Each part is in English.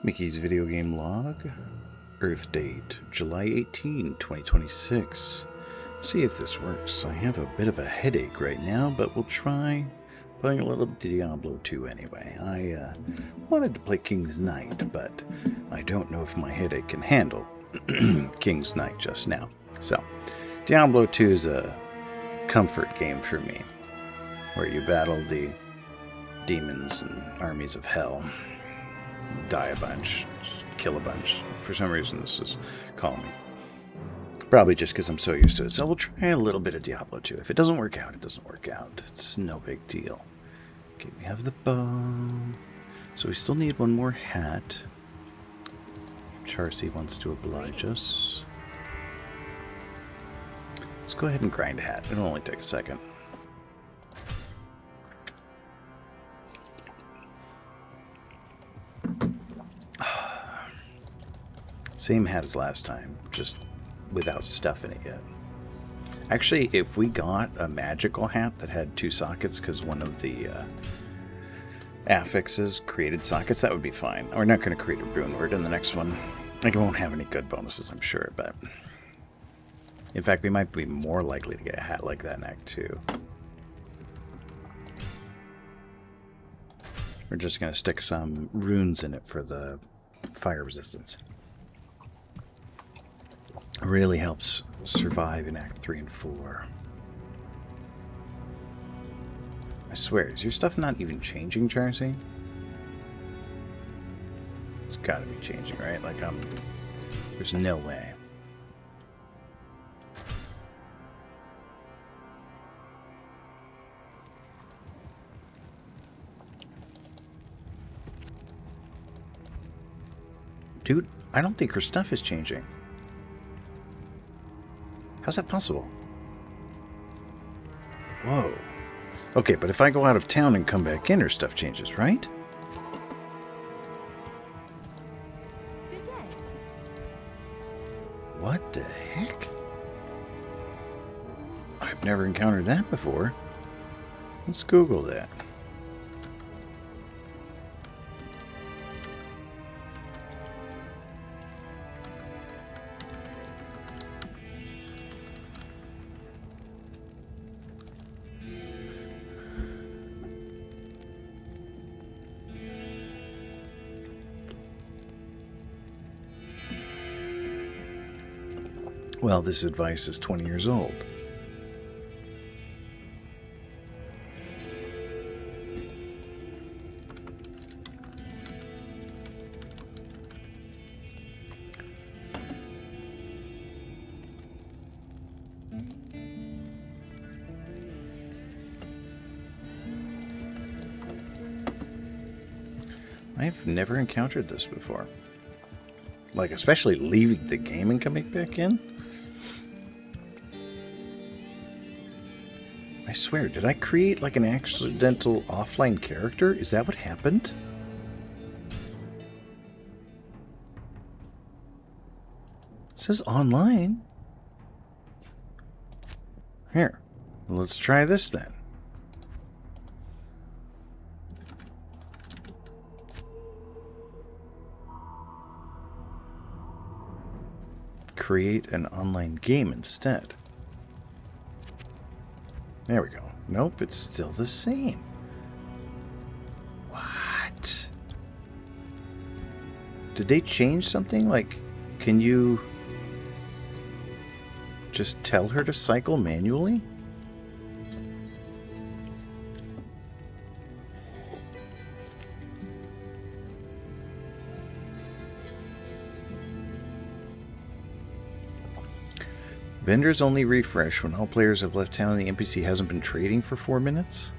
Mickey's video game log. Earth date, July 18, 2026. See if this works. I have a bit of a headache right now, but we'll try playing a little Diablo 2 anyway. I wanted to play King's Knight, but I don't know if my headache can handle King's Knight just now. So, Diablo 2 is a comfort game for me, where you battle the demons and armies of hell, die a bunch, just kill a bunch. For some reason this is calming. Probably just because I'm so used to it. So we'll try a little bit of Diablo 2. If it doesn't work out, it doesn't work out. It's no big deal. Okay, we have the bow. So we still need one more hat. If Charcy wants to oblige us. Let's go ahead and grind a hat. It'll only take a second. Same hat as last time, just without stuff in it yet. Actually, if we got a magical hat that had 2 sockets, because one of the affixes created sockets, that would be fine. We're not going to create a rune word in the next one. Like, it won't have any good bonuses, I'm sure, but... In fact, we might be more likely to get a hat like that in Act 2. We're just going to stick some runes in it for the fire resistance. Really helps survive in Act 3 and 4. I swear, is your stuff not even changing, Charcy? It's gotta be changing, right? Like, there's no way. Dude, I don't think her stuff is changing. How's that possible? Whoa. Okay, but if I go out of town and come back in, her stuff changes, right? Good day. What the heck? I've never encountered that before. Let's Google that. Well, this advice is 20 years old. I've never encountered this before. Like, especially leaving the game and coming back in. I swear, did I create like an accidental offline character? Is that what happened? It says online. Here, let's try this then. Create an online game instead. There we go. Nope, it's still the same. What? Did they change something? Like, can you just tell her to cycle manually? Vendors only refresh when all players have left town and the NPC hasn't been trading for 4 minutes?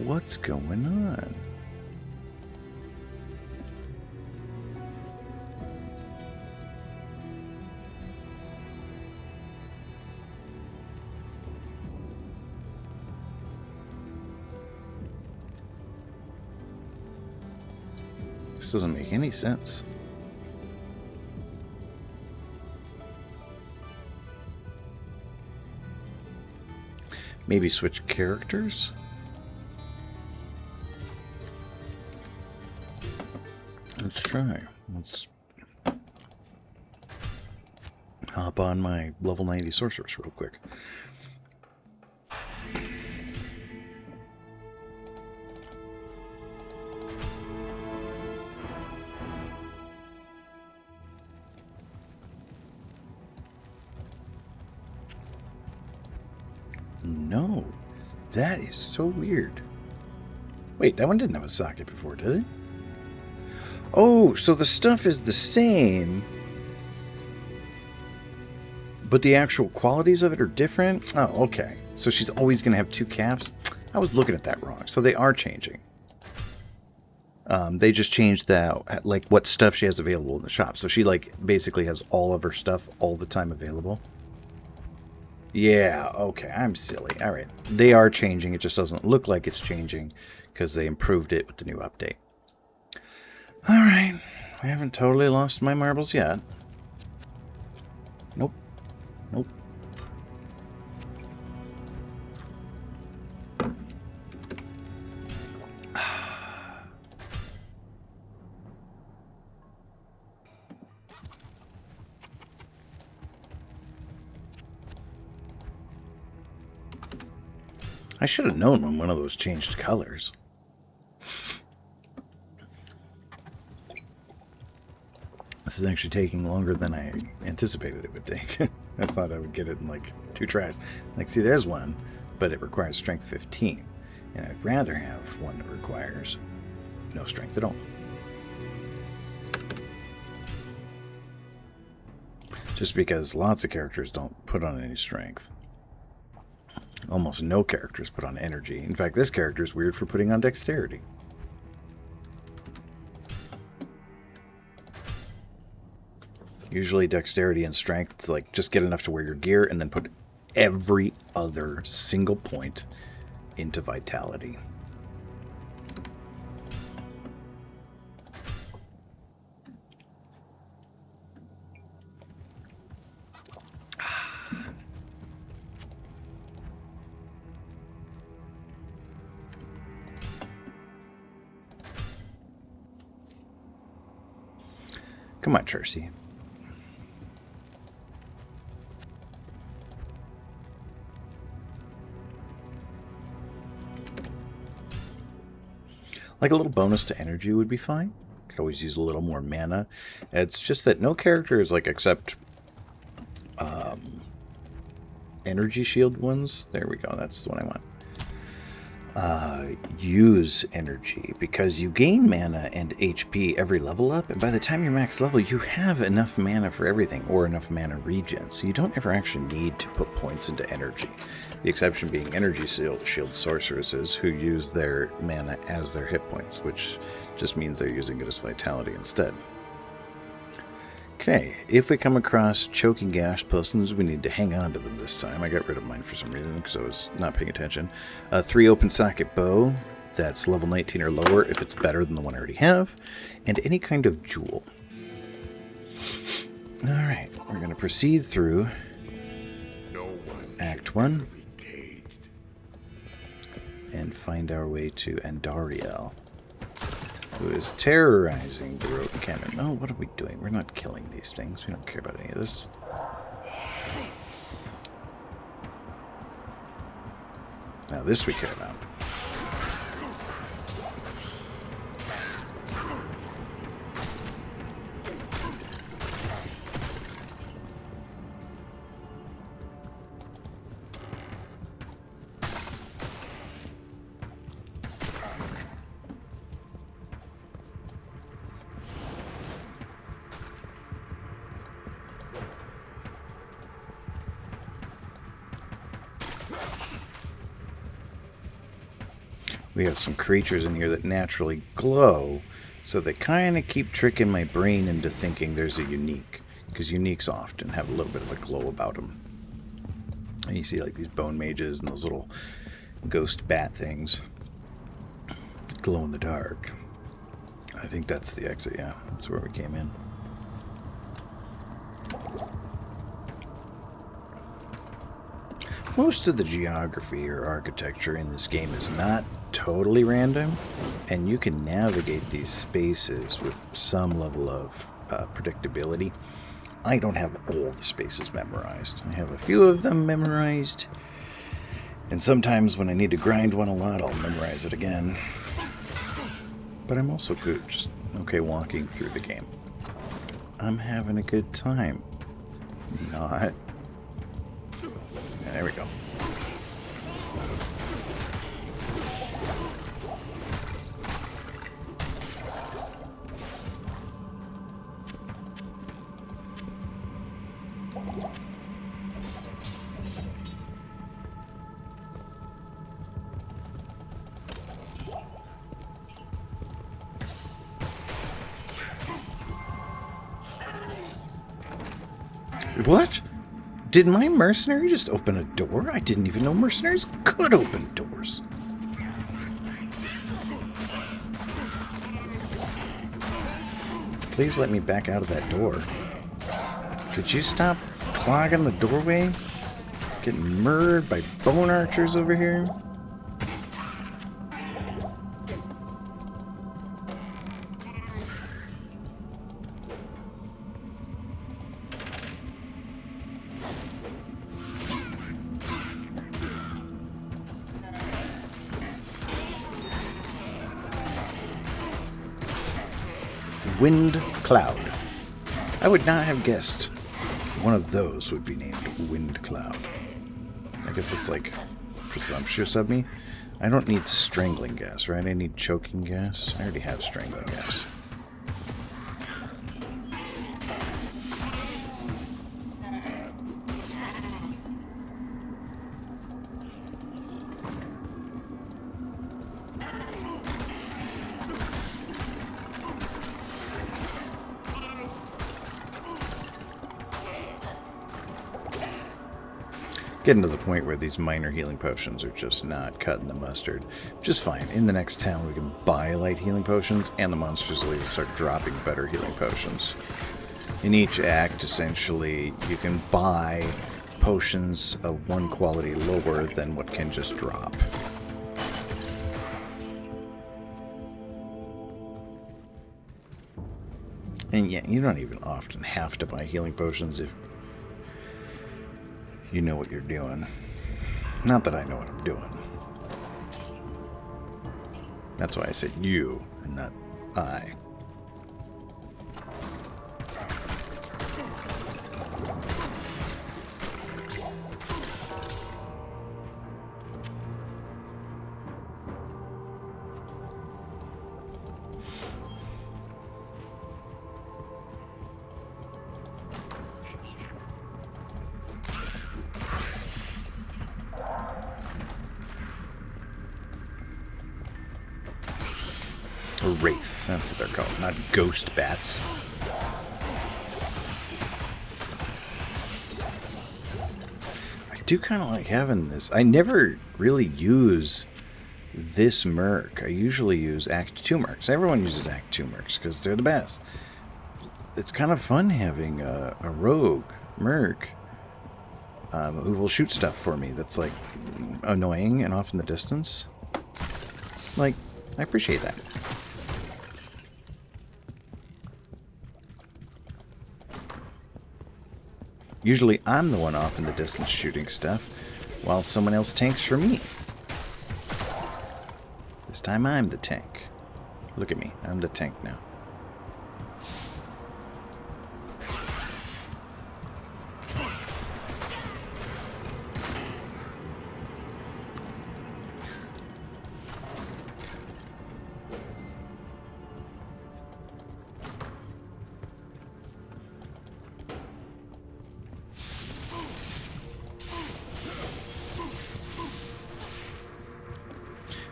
What's going on? This doesn't make any sense. Maybe switch characters? Let's try. Let's hop on my level 90 sorceress real quick. No, that is so weird. Wait, that one didn't have a socket before, did it? Oh, so the stuff is the same, but the actual qualities of it are different? Oh, okay. So she's always going to have two caps? I was looking at that wrong. So they are changing. They just changed that, like, what stuff she has available in the shop. So she, like, basically has all of her stuff all the time available. Yeah, okay, I'm silly. All right. They are changing. It just doesn't look like it's changing because they improved it with the new update. All right. I haven't totally lost my marbles yet. Nope. Nope. I should have known when one of those changed colors. This is actually taking longer than I anticipated it would take. I thought I would get it in like 2 tries. Like, see, there's one, but it requires strength 15. And I'd rather have one that requires no strength at all. Just because lots of characters don't put on any strength. Almost no characters put on energy. In fact, this character is weird for putting on dexterity. Usually dexterity and strength is like just get enough to wear your gear and then put every other single point into vitality. Come on, Cersei. Like a little bonus to energy would be fine. Could always use a little more mana. It's just that no character is like except energy shield ones. There we go. That's the one I want. Use energy because you gain mana and HP every level up, and by the time you're max level, you have enough mana for everything or enough mana regen, so you don't ever actually need to put points into energy. The exception being energy shield sorceresses who use their mana as their hit points, which just means they're using it as vitality instead. Okay, if we come across choking gash persons, we need to hang on to them this time. I got rid of mine for some reason because I was not paying attention. 3 open socket bow, that's level 19 or lower if it's better than the one I already have, and any kind of jewel. Alright, we're going to proceed through Act 1 and find our way to Andariel, who is terrorizing the road cannon. No, what are we doing? We're not killing these things. We don't care about any of this. Now this we care about. We have some creatures in here that naturally glow, so they kind of keep tricking my brain into thinking there's a unique, because uniques often have a little bit of a glow about them. And you see like these bone mages and those little ghost bat things glow in the dark. I think that's the exit, yeah. That's where we came in. Most of the geography or architecture in this game is not totally random, and you can navigate these spaces with some level of predictability. I don't have all the spaces memorized. I have a few of them memorized, and sometimes when I need to grind one a lot, I'll memorize it again. But I'm also good, just okay walking through the game. I'm having a good time. Not. There we go. What? Did my mercenary just open a door? I didn't even know mercenaries could open doors. Please let me back out of that door. Could you stop clogging the doorway? Getting murdered by bone archers over here? Wind Cloud. I would not have guessed one of those would be named Wind Cloud. I guess it's like presumptuous of me. I don't need strangling gas, right? I need choking gas. I already have strangling gas. Getting to the point where these minor healing potions are just not cutting the mustard. Just fine. In the next town, we can buy light healing potions, and the monsters will start dropping better healing potions. In each act, essentially, you can buy potions of one quality lower than what can just drop. And yeah, you don't even often have to buy healing potions if you know what you're doing. Not that I know what I'm doing. That's why I said you and not I. Or wraith, that's what they're called, not ghost bats. I do kind of like having this. I never really use this merc. I usually use Act 2 mercs. Everyone uses Act 2 mercs because they're the best. It's kind of fun having a rogue merc who will shoot stuff for me that's like annoying and off in the distance. Like, I appreciate that. Usually I'm the one off in the distance shooting stuff, while someone else tanks for me. This time I'm the tank. Look at me, I'm the tank now.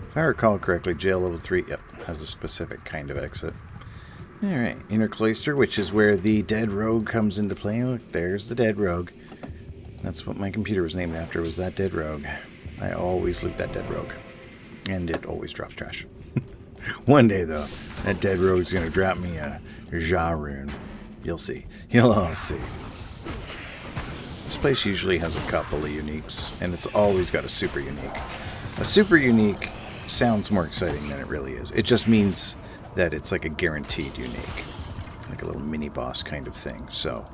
If I recall correctly, jail level 3, yep, has a specific kind of exit. Alright, inner cloister, which is where the dead rogue comes into play. Look, there's the dead rogue. That's what my computer was named after, was that dead rogue. I always loot that dead rogue. And it always drops trash. One day, though, that dead rogue's gonna drop me a Ja rune. You'll see. You'll all see. This place usually has a couple of uniques, and it's always got a super unique. A super unique sounds more exciting than it really is. It just means that it's like a guaranteed unique. Like a little mini-boss kind of thing. So,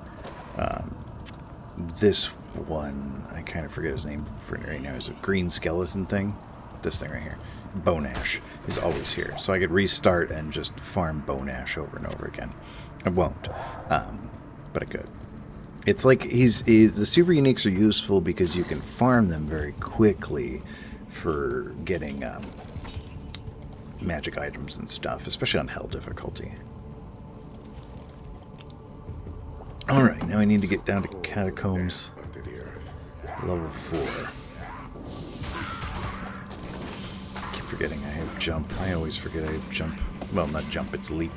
this one, I kind of forget his name for right now, is a green skeleton thing. This thing right here. Bone Ash is always here. So I could restart and just farm Bone Ash over and over again. I won't, but I could. It's like the super uniques are useful because you can farm them very quickly for getting magic items and stuff, especially on hell difficulty. Alright, now I need to get down to Catacombs level 4. Keep forgetting I have jump. I always forget I have jump. Well, not jump, it's leap.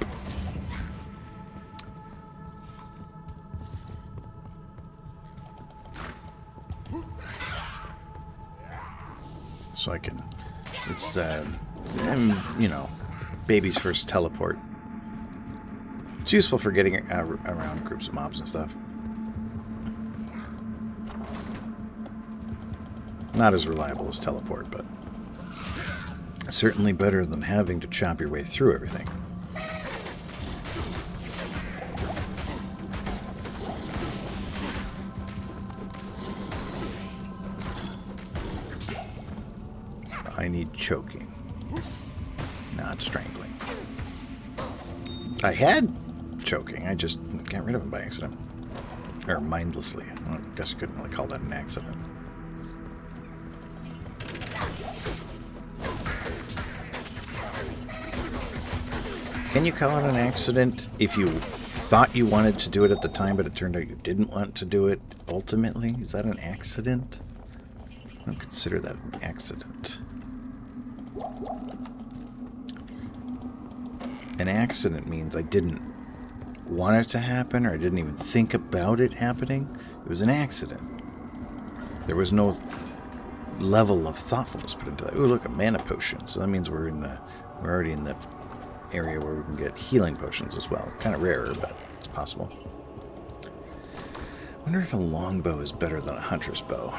So I can, it's, you know, baby's first teleport. It's useful for getting around groups of mobs and stuff. Not as reliable as teleport, but certainly better than having to chop your way through everything. I need choking, not strangling. I had choking, I just got rid of him by accident. Or mindlessly. I guess I couldn't really call that an accident. Can you call it an accident if you thought you wanted to do it at the time, but it turned out you didn't want to do it ultimately? Is that an accident? I don't consider that an accident. An accident means I didn't want it to happen, or I didn't even think about it happening. It was an accident. There was no level of thoughtfulness put into that. Ooh, look, a mana potion. So that means we're already in the area where we can get healing potions as well. Kind of rarer, but it's possible. I wonder if a longbow is better than a hunter's bow.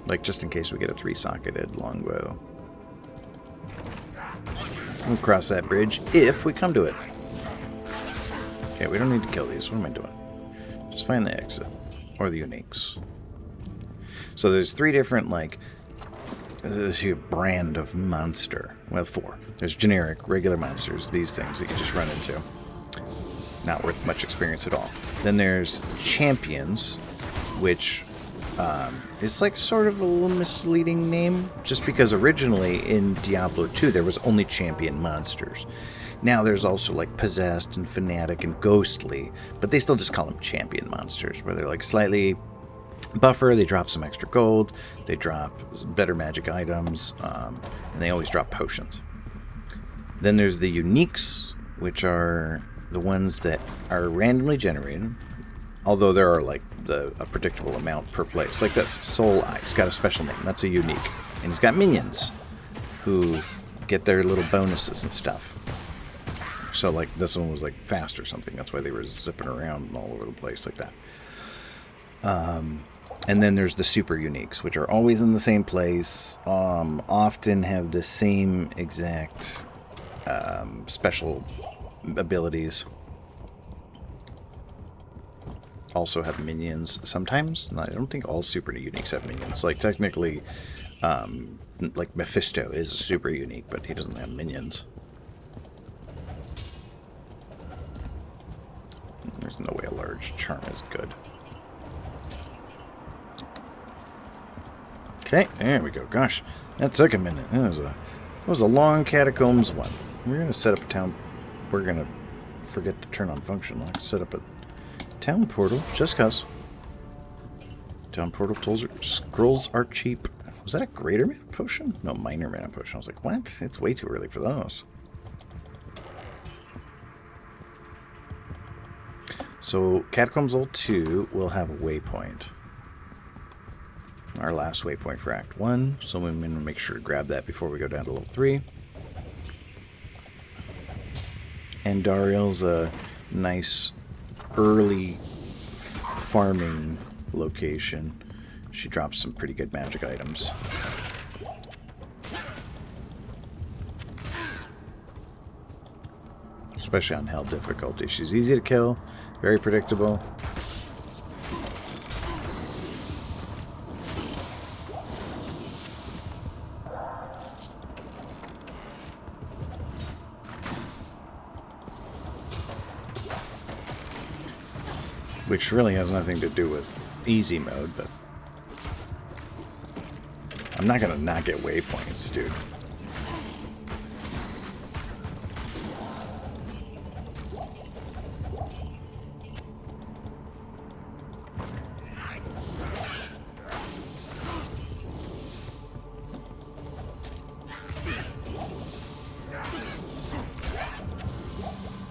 Like, just in case we get a 3-socketed longbow. We'll cross that bridge if we come to it. Okay, we don't need to kill these. What am I doing? Just find the exit. Or the uniques. So there's 3 different, like, this here brand of monster. Well, 4. There's generic, regular monsters. These things that you just run into. Not worth much experience at all. Then there's champions, which is like sort of a little misleading name, just because originally in Diablo 2 there was only champion monsters. Now there's also like possessed and fanatic and ghostly, but they still just call them champion monsters, where they're like slightly buffer, they drop some extra gold, they drop better magic items, and they always drop potions. Then there's the uniques, which are the ones that are randomly generated, although there are like a predictable amount per place. Like this Soul Eye, it's got a special name, that's a unique. And he's got minions who get their little bonuses and stuff. So like this one was like fast or something, that's why they were zipping around all over the place like that. And then there's the super uniques, which are always in the same place, often have the same exact special abilities. Also have minions sometimes. I don't think all super uniques have minions. Like technically, like Mephisto is a super unique, but he doesn't have minions. There's no way a large charm is good. Okay, there we go. Gosh, that took a minute. That was a long Catacombs one. We're gonna set up a town. We're gonna forget to turn on function lock. Set up a town portal, just cause. Town portal scrolls are cheap. Was that a greater mana potion? No, minor mana potion. I was like, what? It's way too early for those. So, Catacombs Level 2 will have a waypoint. Our last waypoint for Act 1. So, I'm going to make sure to grab that before we go down to Level 3. And Dariel's a nice early farming location. She drops some pretty good magic items. Especially on hell difficulty. She's easy to kill, very predictable. Which really has nothing to do with easy mode, but I'm not gonna not get waypoints, dude.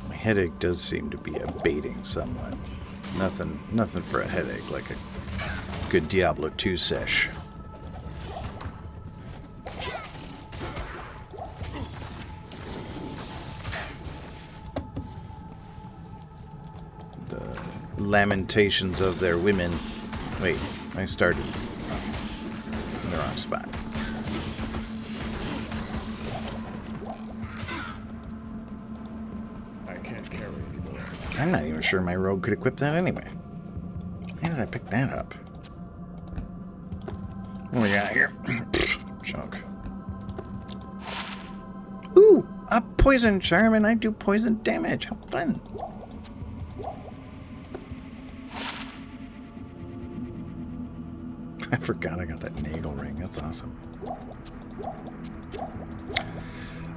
My headache does seem to be abating somewhat. Nothing for a headache like a good Diablo II sesh. The lamentations of their women. Wait, I started in the wrong spot. I'm not even sure my rogue could equip that anyway. How did I pick that up? What we got here? Junk. Ooh! A poison charm and I do poison damage. How fun! I forgot I got that Nagel ring. That's awesome.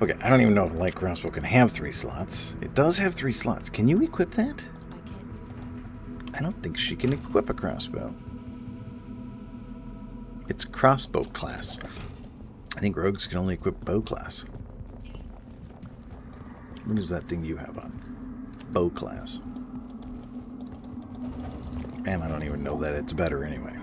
Okay, I don't even know if light crossbow can have 3 slots. It does have 3 slots. Can you equip that? I don't think she can equip a crossbow. It's crossbow class. I think rogues can only equip bow class. What is that thing you have on? Bow class. And I don't even know that it's better anyway.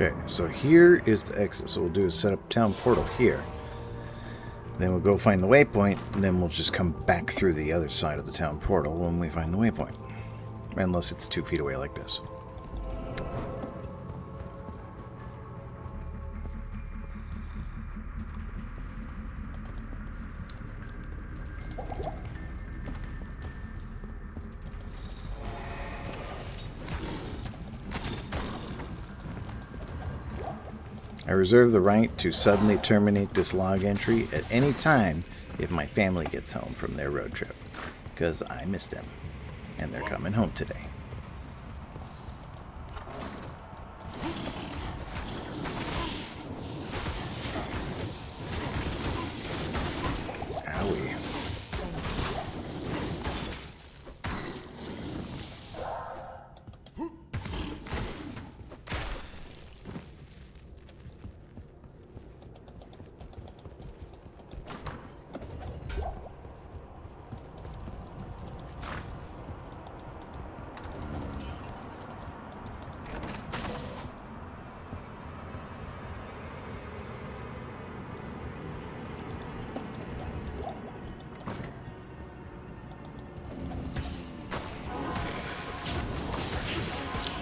Okay, so here is the exit. So we'll do is set up town portal here. Then we'll go find the waypoint, and then we'll just come back through the other side of the town portal when we find the waypoint. Unless it's 2 feet away like this. I reserve the right to suddenly terminate this log entry at any time if my family gets home from their road trip, because I miss them, and they're coming home today. Owie.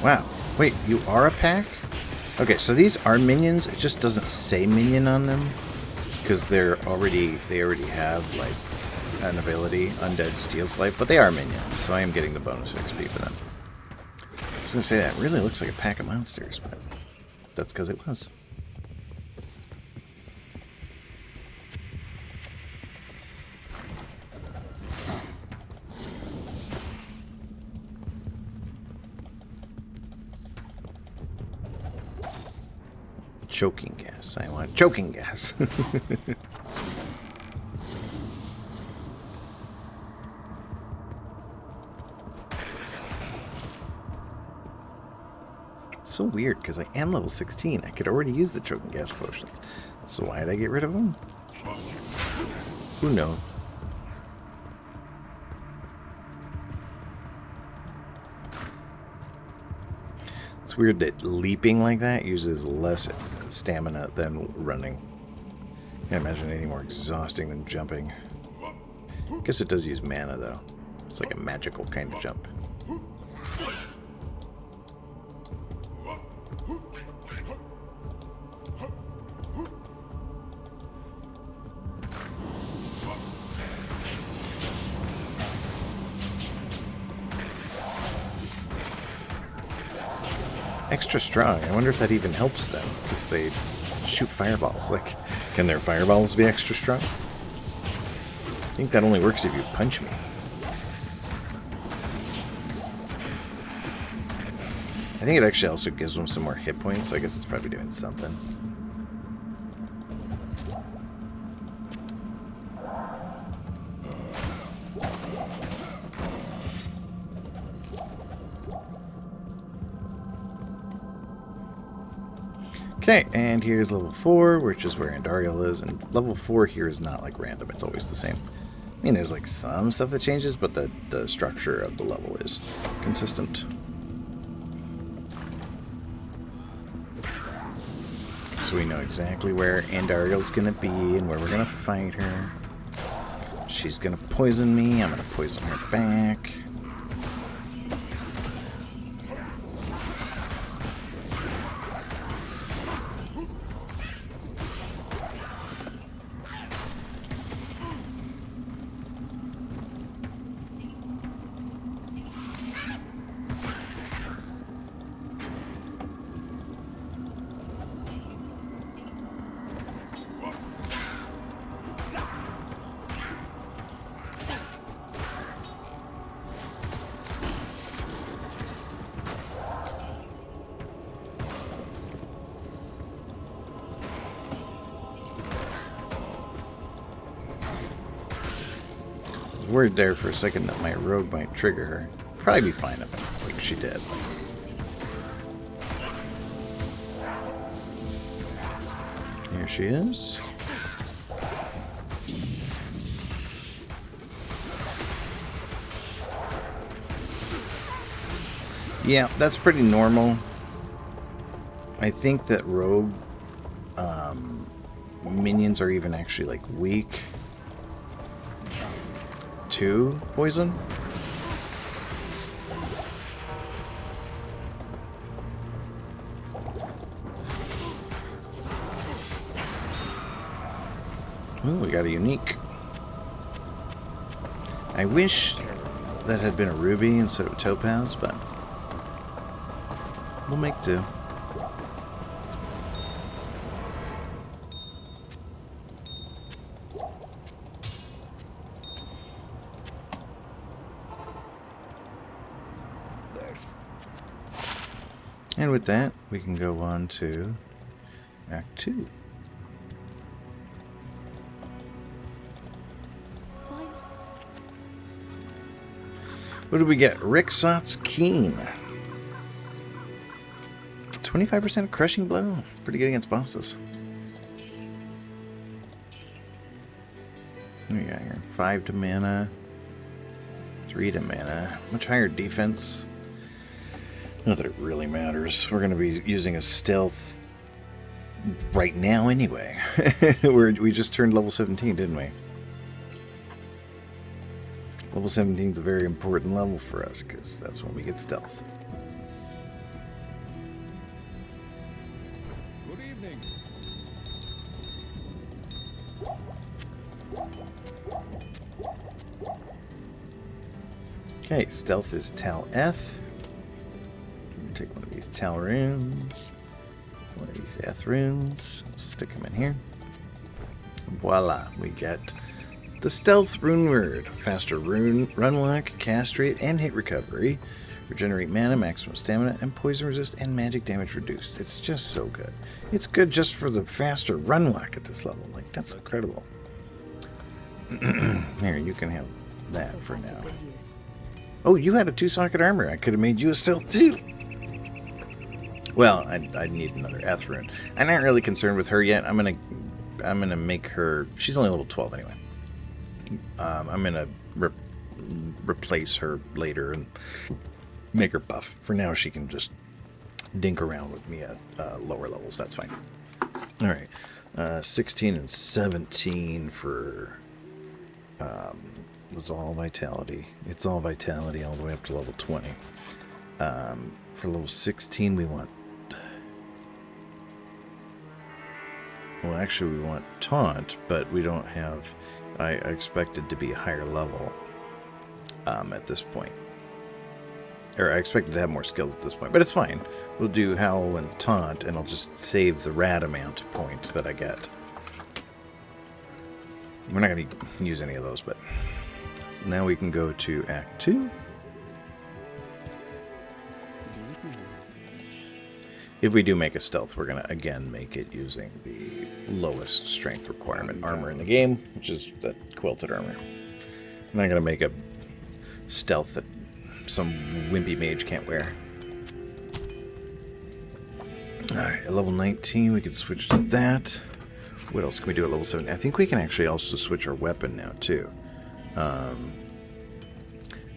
Wow. Wait, you are a pack? Okay, so these are minions. It just doesn't say minion on them because they already have like an ability, Undead Steel's Life, but they are minions, so I am getting the bonus XP for them. I was gonna say that really looks like a pack of monsters, but that's because it was. Choking gas. I want choking gas. So weird, because I am level 16. I could already use the choking gas potions. So why did I get rid of them? Who knows? It's weird that leaping like that uses less stamina than running. Can't imagine anything more exhausting than jumping. Guess it does use mana, though. It's like a magical kind of jump. Extra strong. I wonder if that even helps them, because they shoot fireballs. Like, can their fireballs be extra strong? I think that only works if you punch me. I think it actually also gives them some more hit points, so I guess it's probably doing something. Okay, and here's level 4, which is where Andariel is, and level 4 here is not like random, it's always the same. I mean, there's like some stuff that changes, but the structure of the level is consistent. So we know exactly where Andariel's gonna be and where we're gonna fight her. She's gonna poison me, I'm gonna poison her back. Worried there for a second that my rogue might trigger her. Probably be fine if like she did. Here she is. Yeah, that's pretty normal. I think that rogue minions are even actually like weak to poison. Ooh, we got a unique. I wish that had been a ruby instead of a topaz, but we'll make do. And with that, we can go on to Act 2. What do we get? Rixot's Keen. 25% crushing blow. Pretty good against bosses. What do we got here? 5 to mana. 3 to mana. Much higher defense. Not that it really matters. We're going to be using a stealth right now anyway. We just turned level 17, didn't we? Level 17 is a very important level for us, because that's when we get stealth. Good evening. Okay, stealth is Tal Eth. Take one of these Tal runes, one of these Eth runes, stick them in here. Voila, we get the stealth rune word. Faster run lock, cast rate, and hit recovery. Regenerate mana, maximum stamina, and poison resist, and magic damage reduced. It's just so good. It's good just for the faster run walk at this level. Like, that's incredible. Here, you can have that for now. Oh, you had a 2-socket armor. I could have made you a stealth too. Well, I'd need another F rune. I'm not really concerned with her yet. I'm gonna make her. She's only level 12 anyway. I'm gonna replace her later and make her buff. For now, she can just dink around with me at lower levels. That's fine. All right, 16 and 17 for was all vitality. It's all vitality all the way up to level 20. For level 16, we want. Well, actually, we want taunt, but we don't have. I expected to be a higher level at this point. Or I expected to have more skills at this point, but it's fine. We'll do Howl and Taunt, and I'll just save the rad amount points that I get. We're not going to use any of those, but now we can go to Act 2. If we do make a stealth, we're going to, again, make it using the lowest strength requirement armor in the game, which is the quilted armor. I'm not going to make a stealth that some wimpy mage can't wear. Alright, at level 19, we can switch to that. What else can we do at level 7? I think we can actually also switch our weapon now, too.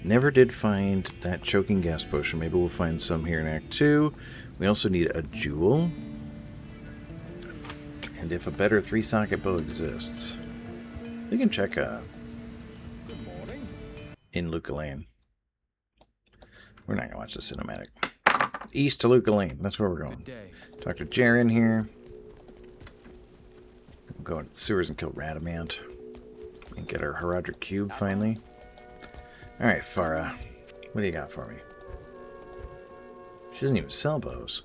Never did find that choking gas potion. Maybe we'll find some here in Act 2. We also need a jewel. And if a better 3-socket bow exists, we can check in Luca Lane. We're not going to watch the cinematic. East to Luca Lane. That's where we're going. Talk to Jaren here. We'll go into the sewers and kill Radamant. And get our Herodric Cube finally. Alright, Farah. What do you got for me? She doesn't even sell bows.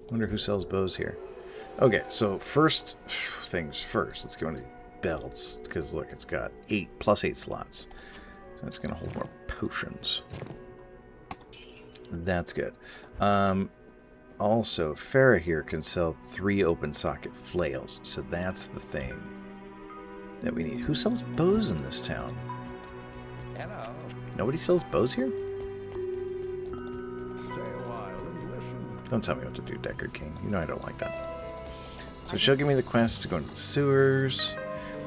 Wonder who sells bows here. Okay, so first things first. Let's go into the belts. Because look, it's got +8 slots. So it's going to hold more potions. That's good. Also, Farah here can sell 3 open socket flails. So that's the thing that we need. Who sells bows in this town? Hello. Nobody sells bows here? Stay a while and listen. Don't tell me what to do, Deckard King. You know I don't like that. So she'll give me the quest to go into the sewers.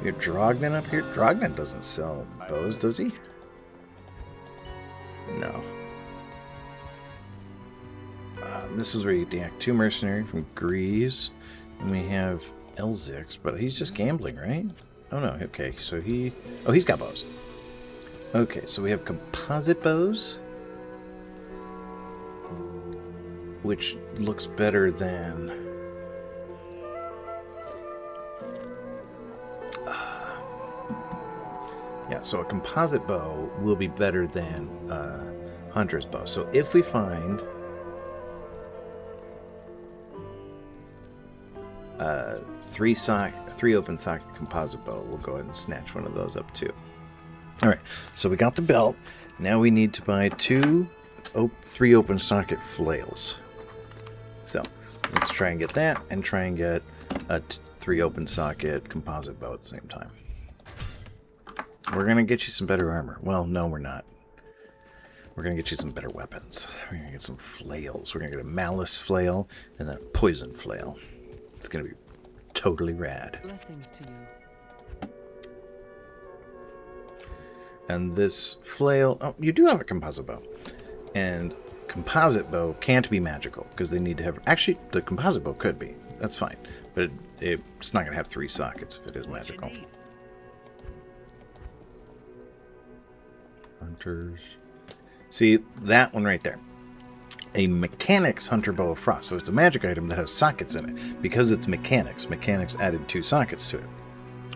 We have Drognan up here. Drognan doesn't sell bows, does he? No. This is where you get the Act 2 mercenary from Grease. And we have Elzix, but he's just gambling, right? Oh no, okay, so he... Oh, he's got bows. Okay, so we have composite bows. Which looks better than... Yeah, so a composite bow will be better than Hunter's bow. So if we find... 3 open socket composite bow, we'll go ahead and snatch one of those up too. Alright, so we got the belt. Now we need to buy 3 open socket flails. So let's try and get that and try and get a 3 open socket composite bow at the same time. We're going to get you some better armor. Well, no, we're not. We're going to get you some better weapons. We're going to get some flails. We're going to get a malice flail and then a poison flail. It's going to be totally rad. Blessings to you. And this flail... Oh, you do have a composite bow. And composite bow can't be magical because they need to have... Actually, the composite bow could be. That's fine. But it's not going to have 3 sockets if it is magical. Hunters. See, that one right there. A mechanics hunter bow of frost. So it's a magic item that has sockets in it. Because it's mechanics added 2 sockets to it.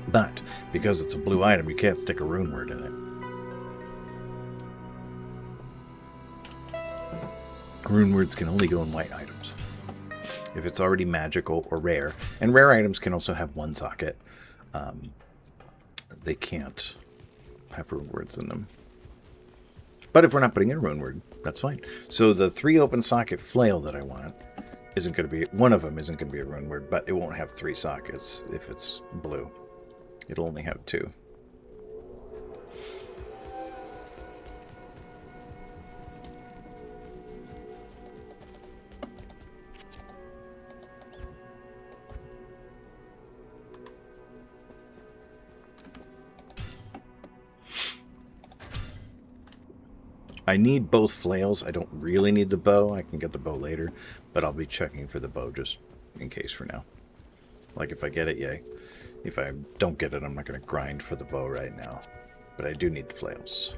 But because it's a blue item, you can't stick a rune word in it. Rune words can only go in white items. If it's already magical or rare. And rare items can also have 1 socket. They can't have rune words in them. But if we're not putting in a rune word, that's fine. So the 3 open socket flail that I want isn't going to be, one of them isn't going to be a rune word, but it won't have 3 sockets if it's blue. It'll only have 2. I need both flails. I don't really need the bow. I can get the bow later, but I'll be checking for the bow just in case for now. Like if I get it, yay. If I don't get it, I'm not going to grind for the bow right now. But I do need the flails.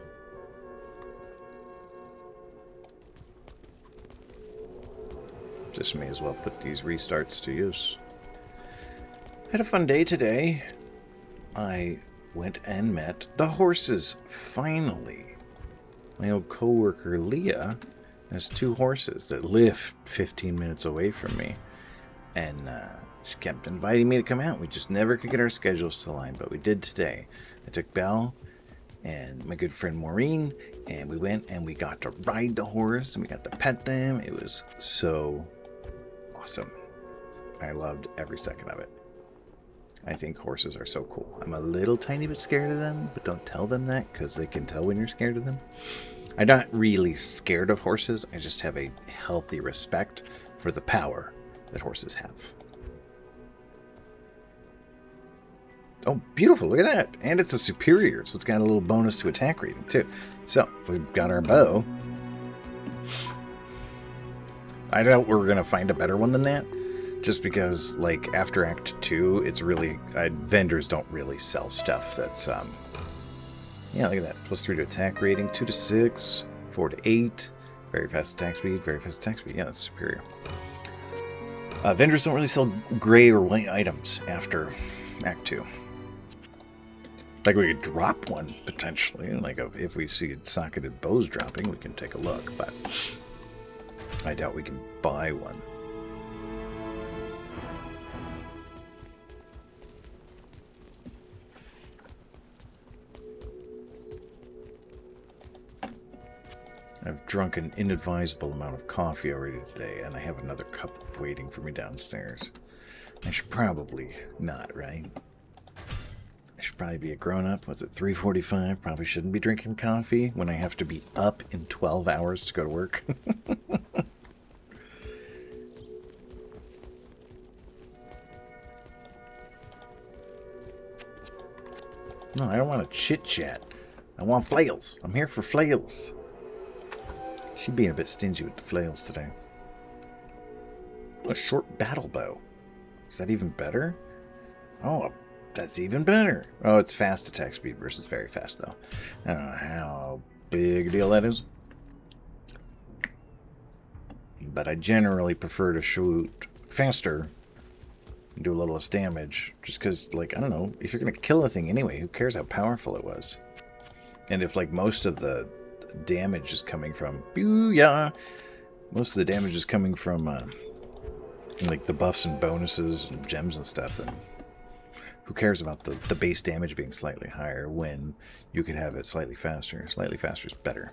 Just may as well put these restarts to use. Had a fun day today. I went and met the horses, finally. My old co-worker Leah has 2 horses that live 15 minutes away from me. And she kept inviting me to come out. We just never could get our schedules to align, but we did today. I took Belle and my good friend Maureen, and we went and we got to ride the horse and we got to pet them. It was so awesome. I loved every second of it. I think horses are so cool. I'm a little tiny bit scared of them, but don't tell them that because they can tell when you're scared of them. I'm not really scared of horses. I just have a healthy respect for the power that horses have. Oh, beautiful. Look at that. And it's a superior, so it's got a little bonus to attack rating, too. So, we've got our bow. I doubt we're going to find a better one than that. Just because, like, after Act 2, it's really... vendors don't really sell stuff that's, yeah, look at that. +3 to attack rating, 2 to 6, 4 to 8. Very fast attack speed, very fast attack speed. Yeah, that's superior. Vendors don't really sell gray or white items after Act 2. Like, we could drop one, potentially. Like, if we see socketed bows dropping, we can take a look. But I doubt we can buy one. I've drunk an inadvisable amount of coffee already today, and I have another cup waiting for me downstairs. I should probably not, right? I should probably be a grown-up. Was it 3:45? Probably shouldn't be drinking coffee when I have to be up in 12 hours to go to work. No, I don't want to chit-chat. I want flails. I'm here for flails. She's being a bit stingy with the flails today. A short battle bow. Is that even better? Oh, that's even better. Oh, it's fast attack speed versus very fast, though. I don't know how big a deal that is. But I generally prefer to shoot faster and do a little less damage. Just because, like, I don't know. If you're going to kill a thing anyway, who cares how powerful it was? And if, like, most of the damage is coming from... Booyah! Most of the damage is coming from, like, the buffs and bonuses and gems and stuff, then who cares about the base damage being slightly higher when you could have it slightly faster? Slightly faster is better.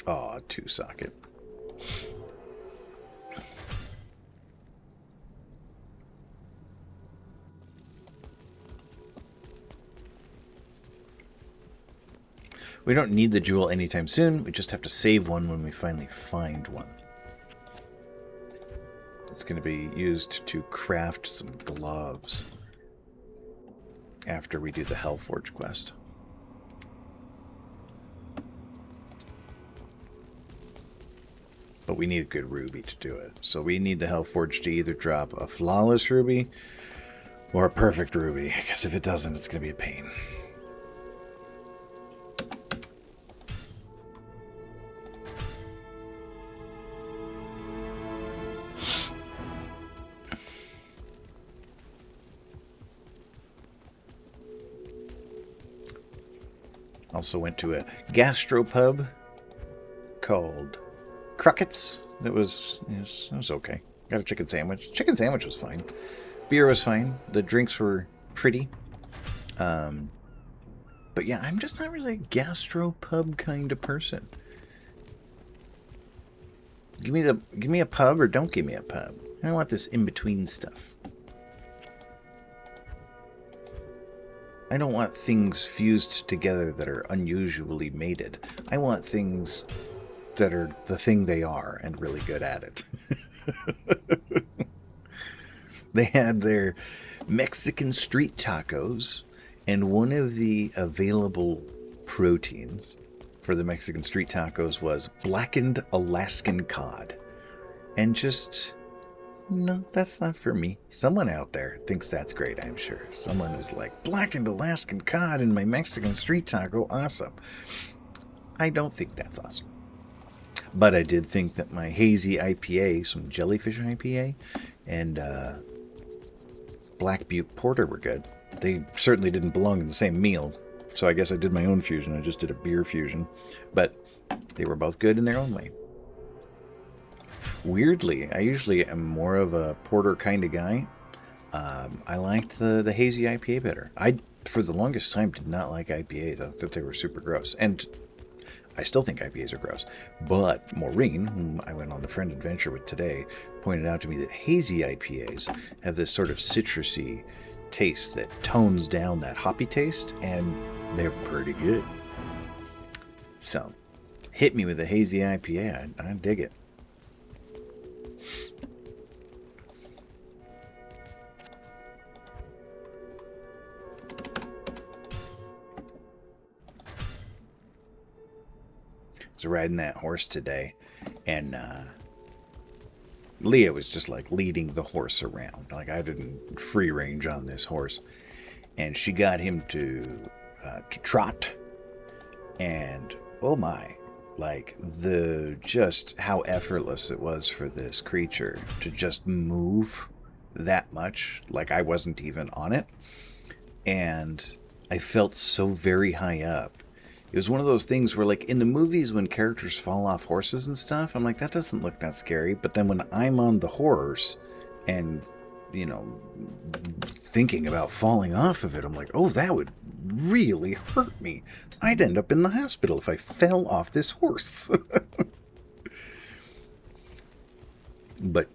Aw, 2 socket. We don't need the jewel anytime soon. We just have to save one when we finally find one. It's going to be used to craft some gloves after we do the Hellforge quest. But we need a good ruby to do it. So we need the Hellforge to either drop a flawless ruby or a perfect ruby. Because if it doesn't, it's going to be a pain. Also went to a gastropub called Crockets. That was okay. Got a chicken sandwich. Chicken sandwich was fine. Beer was fine. The drinks were pretty. But yeah, I'm just not really a gastropub kind of person. Give me a pub or don't give me a pub. I don't want this in between stuff. I don't want things fused together that are unusually mated. I want things that are the thing they are and really good at it. They had their Mexican street tacos, and one of the available proteins for the Mexican street tacos was blackened Alaskan cod. And just, no, that's not for me. Someone out there thinks that's great, I'm sure. Someone who's like, blackened Alaskan cod in my Mexican street taco, awesome. I don't think that's awesome. But I did think that my hazy IPA, some jellyfish IPA, and Black Butte Porter were good. They certainly didn't belong in the same meal, so I guess I did my own fusion. I just did a beer fusion. But they were both good in their own way. Weirdly, I usually am more of a porter kind of guy. I liked the hazy IPA better. I, for the longest time, did not like IPAs. I thought they were super gross. And I still think IPAs are gross. But Maureen, whom I went on a friend adventure with today, pointed out to me that hazy IPAs have this sort of citrusy taste that tones down that hoppy taste, and they're pretty good. So, hit me with a hazy IPA. I dig it. I was riding that horse today, and Leah was just like leading the horse around. Like, I didn't free range on this horse, and she got him to trot, and oh my, like just how effortless it was for this creature to just move that much. Like, I wasn't even on it, and I felt so very high up. It was one of those things where, like, in the movies when characters fall off horses and stuff, I'm like, that doesn't look that scary. But then when I'm on the horse and, you know, thinking about falling off of it, I'm like, oh, that would really hurt me. I'd end up in the hospital if I fell off this horse. But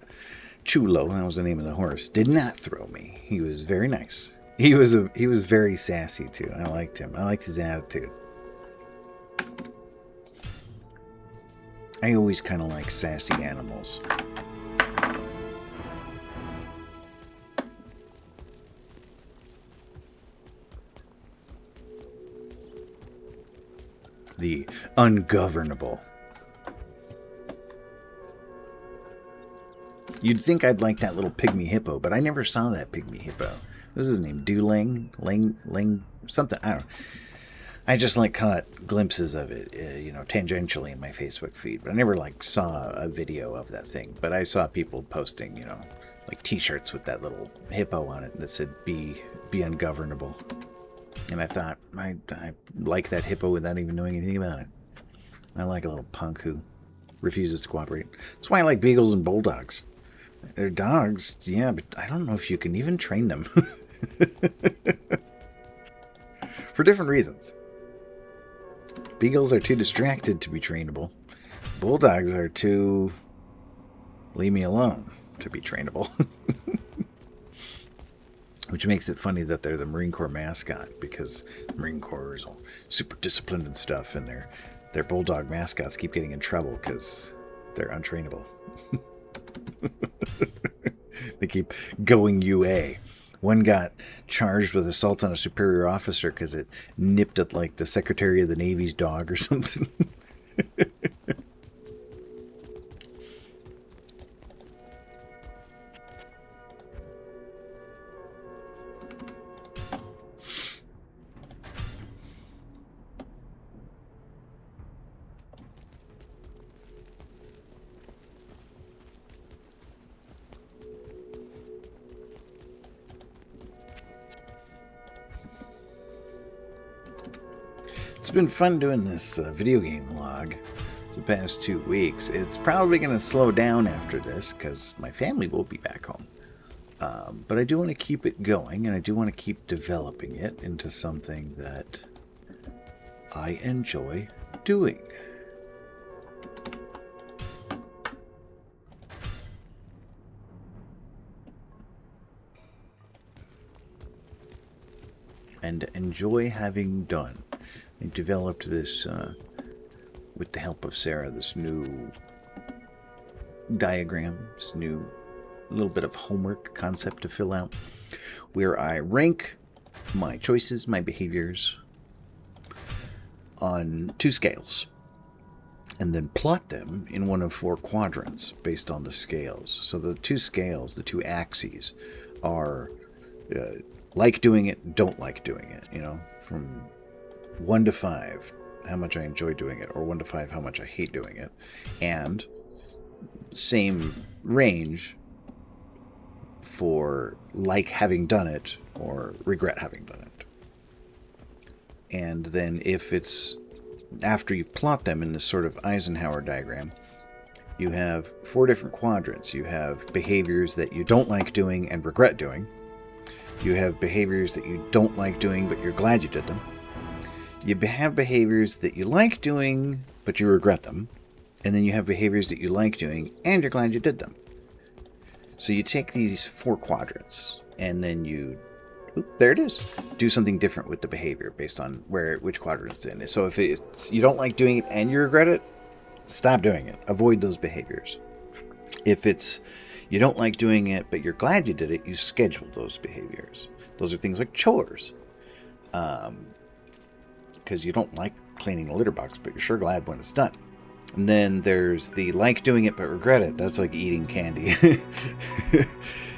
Chulo, that was the name of the horse, did not throw me. He was very nice. He was very sassy, too. I liked him. I liked his attitude. I always kind of like sassy animals. The ungovernable. You'd think I'd like that little pygmy hippo, but I never saw that pygmy hippo. What was his name? Lang, something. I don't know. I just like caught glimpses of it, tangentially in my Facebook feed. But I never like saw a video of that thing. But I saw people posting, like T-shirts with that little hippo on it that said "Be ungovernable." And I thought, I like that hippo without even knowing anything about it. I like a little punk who refuses to cooperate. That's why I like beagles and bulldogs. They're dogs, yeah, but I don't know if you can even train them. For different reasons. Beagles are too distracted to be trainable. Bulldogs are too leave me alone to be trainable. Which makes it funny that they're the Marine Corps mascot, because the Marine Corps is all super disciplined and stuff, and their bulldog mascots keep getting in trouble because they're untrainable. They keep going UA. One got charged with assault on a superior officer because it nipped at, like, the Secretary of the Navy's dog or something. It's been fun doing this video game log. So the past 2 weeks. It's probably going to slow down after this because my family will be back home. But I do want to keep it going, and I do want to keep developing it into something that I enjoy doing. And enjoy having done. I developed this, with the help of Sarah, this new diagram, this new little bit of homework concept to fill out, where I rank my choices, my behaviors, on 2 scales, and then plot them in one of 4 quadrants based on the scales. So the 2 scales, the 2 axes, are like doing it, don't like doing it, you know, from 1 to 5, how much I enjoy doing it, or 1 to 5, how much I hate doing it, and same range for like having done it or regret having done it. And then if it's after you plot them in this sort of Eisenhower diagram, you have 4 different quadrants. You have behaviors that you don't like doing and regret doing. You have behaviors that you don't like doing, but you're glad you did them. You have behaviors that you like doing, but you regret them. And then you have behaviors that you like doing, and you're glad you did them. So you take these 4 quadrants, and then you, there it is, do something different with the behavior based on which quadrant it's in. So if it's you don't like doing it and you regret it, stop doing it. Avoid those behaviors. If it's you don't like doing it, but you're glad you did it, you schedule those behaviors. Those are things like chores. Because you don't like cleaning a litter box, but you're sure glad when it's done. And then there's the like doing it, but regret it. That's like eating candy.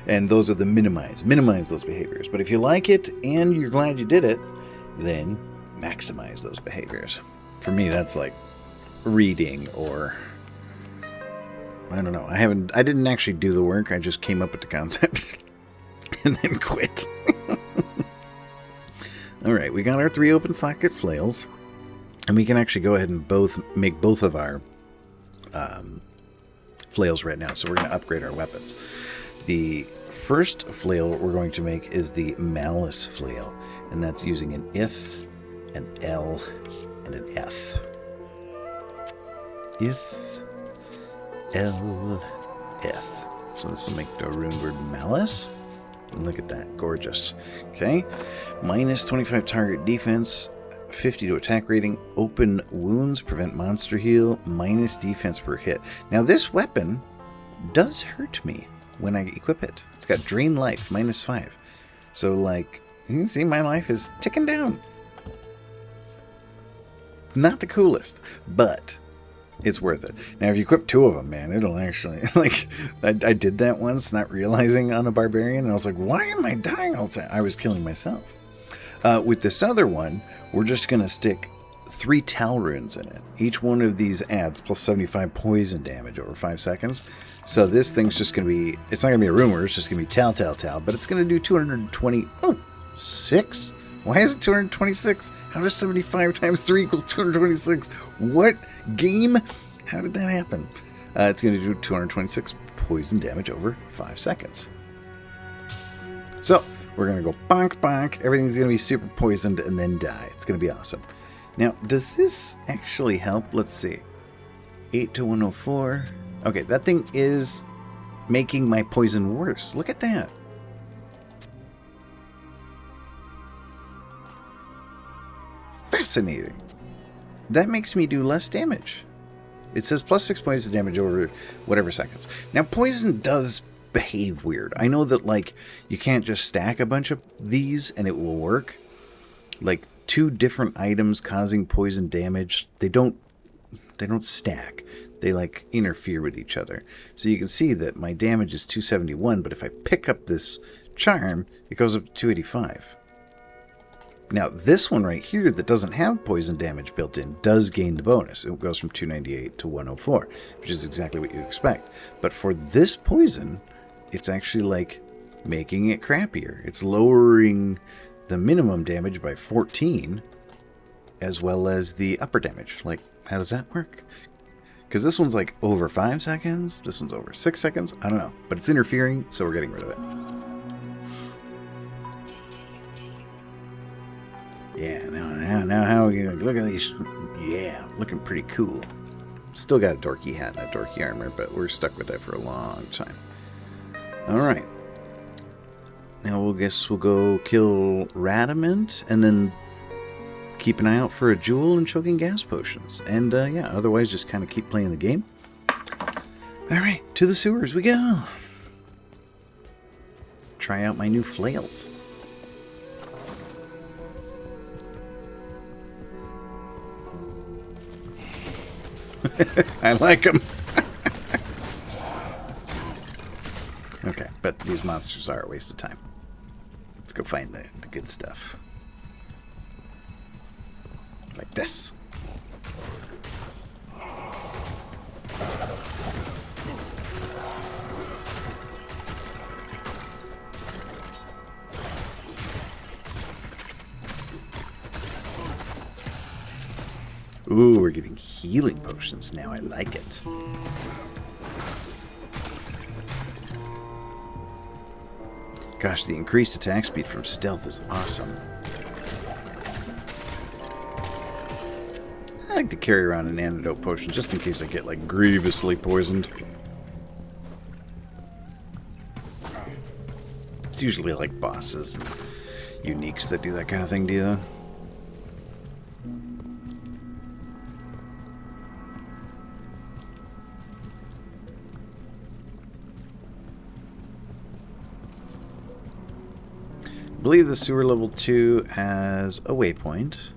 And those are the minimize. Minimize those behaviors. But if you like it and you're glad you did it, then maximize those behaviors. For me, that's like reading or... I don't know. I didn't actually do the work. I just came up with the concept and then quit. All right, we got our 3 open socket flails, and we can actually go ahead and make both of our flails right now. So we're going to upgrade our weapons. The first flail we're going to make is the malice flail, and that's using an if, an L, and an F. If, L, F. So this will make the rune word malice. Look at that. Gorgeous. Okay. Minus 25 target defense, 50 to attack rating, open wounds, prevent monster heal, minus defense per hit. Now this weapon does hurt me when I equip it. It's got drain life, minus 5. So like, you can see my life is ticking down. Not the coolest, but it's worth it. Now, if you equip 2 of them, man, it'll actually, like, I did that once, not realizing on a barbarian, and I was like, why am I dying all the time? I was killing myself. With this other one, we're just going to stick 3 Tal runes in it. Each one of these adds plus 75 poison damage over 5 seconds. So this thing's just going to be, it's not going to be a rune word, it's just going to be Tal, Tal, Tal, but it's going to do 226? Why is it 226? How does 75 times 3 equals 226? What game? How did that happen? It's going to do 226 poison damage over 5 seconds. So, we're going to go bonk, bonk. Everything's going to be super poisoned and then die. It's going to be awesome. Now, does this actually help? Let's see. 8 to 104. Okay, that thing is making my poison worse. Look at that. Fascinating. That makes me do less damage. It says plus 6 poison damage over whatever seconds. Now, poison does behave weird. I know that, like, you can't just stack a bunch of these and it will work. Like, 2 different items causing poison damage, they don't stack. They, like, interfere with each other. So you can see that my damage is 271, but if I pick up this charm, it goes up to 285. Now, this one right here that doesn't have poison damage built in does gain the bonus. It goes from 298 to 104, which is exactly what you expect. But for this poison, it's actually like making it crappier. It's lowering the minimum damage by 14, as well as the upper damage. Like, how does that work? Because this one's like over 5 seconds. This one's over 6 seconds. I don't know. But it's interfering, so we're getting rid of it. Yeah, now how are we going to look at these? Yeah, looking pretty cool. Still got a dorky hat and a dorky armor, but we're stuck with that for a long time. Alright. Now we'll go kill Radamant, and then keep an eye out for a jewel and choking gas potions. And yeah, otherwise just kind of keep playing the game. Alright, to the sewers we go. Try out my new flails. I like them. Okay, but these monsters are a waste of time. Let's go find the good stuff. Like this. Ooh, we're getting healing potions now. I like it. Gosh, the increased attack speed from stealth is awesome. I like to carry around an antidote potion just in case I get like grievously poisoned. It's usually like bosses and uniques that do that kind of thing, do you though? I believe the sewer level 2 has a waypoint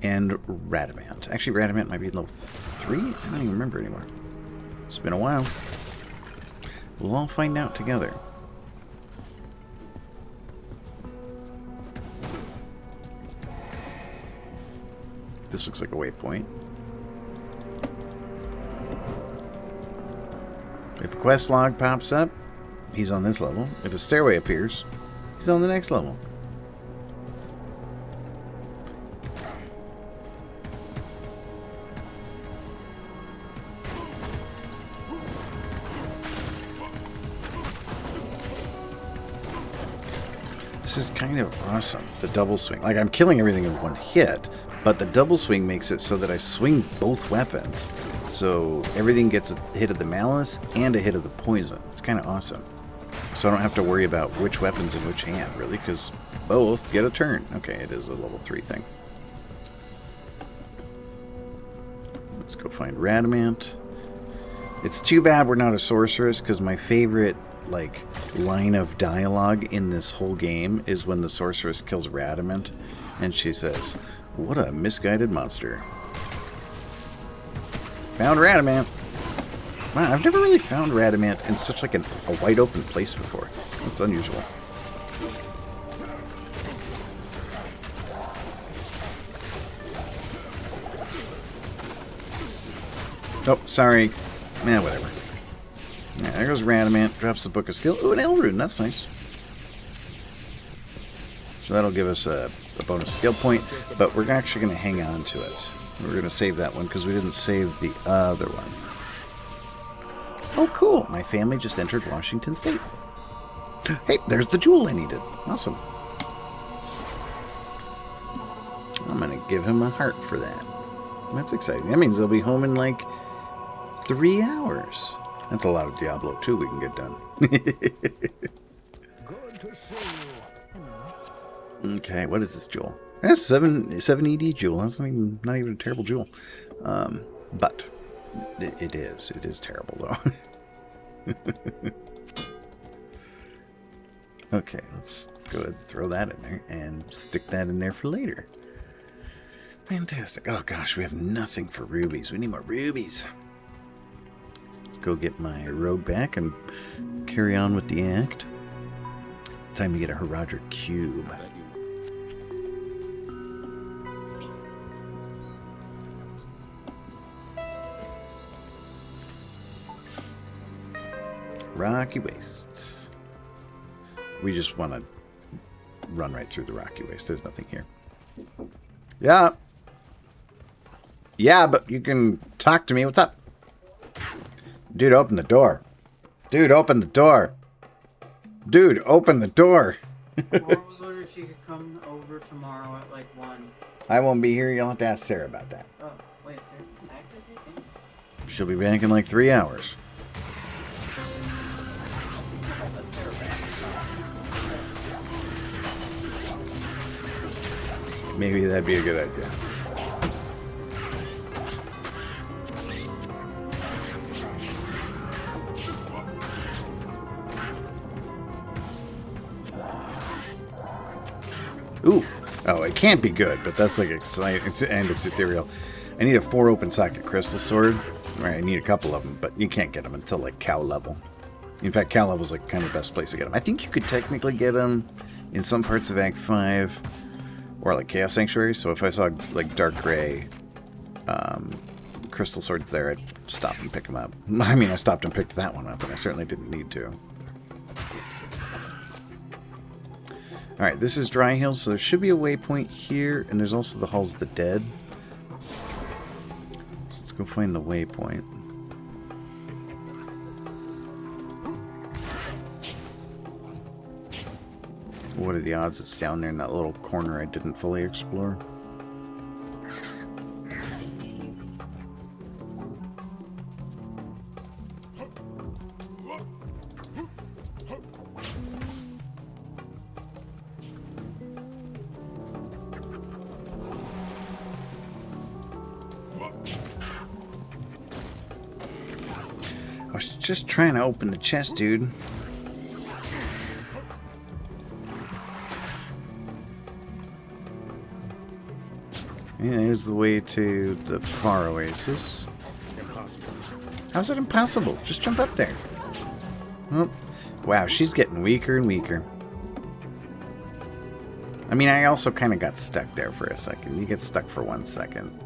and Radamant. Actually, Radamant might be level 3? I don't even remember anymore. It's been a while. We'll all find out together. This looks like a waypoint. If a quest log pops up, he's on this level. If a stairway appears, he's on the next level. This is kind of awesome, the double swing. Like, I'm killing everything in one hit, but the double swing makes it so that I swing both weapons. So everything gets a hit of the malice and a hit of the poison. It's kind of awesome. So I don't have to worry about which weapon's in which hand, really, because both get a turn. Okay, it is a level 3 thing. Let's go find Radamant. It's too bad we're not a sorceress, because my favorite like line of dialogue in this whole game is when the sorceress kills Radamant, and she says, "What a misguided monster." Found Radamant. Wow, I've never really found Radamant in such like a wide open place before. That's unusual. Oh, sorry. Nah, whatever. Yeah, there goes Radamant. Drops the Book of Skill. Ooh, an Elrune. That's nice. So that'll give us a bonus skill point, but we're actually going to hang on to it. We're going to save that one because we didn't save the other one. Oh, cool. My family just entered Washington State. Hey, there's the jewel I needed. Awesome. I'm going to give him a heart for that. That's exciting. That means they'll be home in like 3 hours. That's a lot of Diablo 2 we can get done. Good to see you. Okay, what is this jewel? That's 7 ED jewel. That's not even a terrible jewel. But it is. It is terrible, though. Okay, let's go ahead and throw that in there and stick that in there for later. Fantastic. Oh, gosh, we have nothing for rubies. We need more rubies. Let's go get my rogue back and carry on with the act. Time to get a Herodric cube. Rocky Waste. We just want to run right through the Rocky Waste. There's nothing here. Yeah. Yeah, but you can talk to me. What's up? Dude, open the door. Dude, open the door. Dude, open the door. Laura was wondering if she could come over tomorrow at like 1. I won't be here. You'll have to ask Sarah about that. Oh, wait, Sarah, active, you think? She'll be back in like 3 hours. Let's Sarah back. Maybe that'd be a good idea. Ooh. Oh, it can't be good, but that's like exciting. And it's ethereal. I need a 4 open socket crystal sword. Right, I need a couple of them, but you can't get them until like cow level. In fact, cow level is like kind of the best place to get them. I think you could technically get them in some parts of Act 5 or like Chaos Sanctuary. So if I saw like dark gray crystal swords there, I'd stop and pick them up. I mean, I stopped and picked that one up, and I certainly didn't need to. Alright, this is Dry Hill, so there should be a waypoint here, and there's also the Halls of the Dead. So let's go find the waypoint. What are the odds it's down there in that little corner I didn't fully explore? I was just trying to open the chest, dude. Yeah, here's the way to the Far Oasis. Impossible. How's it impossible? Just jump up there. Oh, wow, she's getting weaker and weaker. I mean, I also kind of got stuck there for a second. You get stuck for 1 second.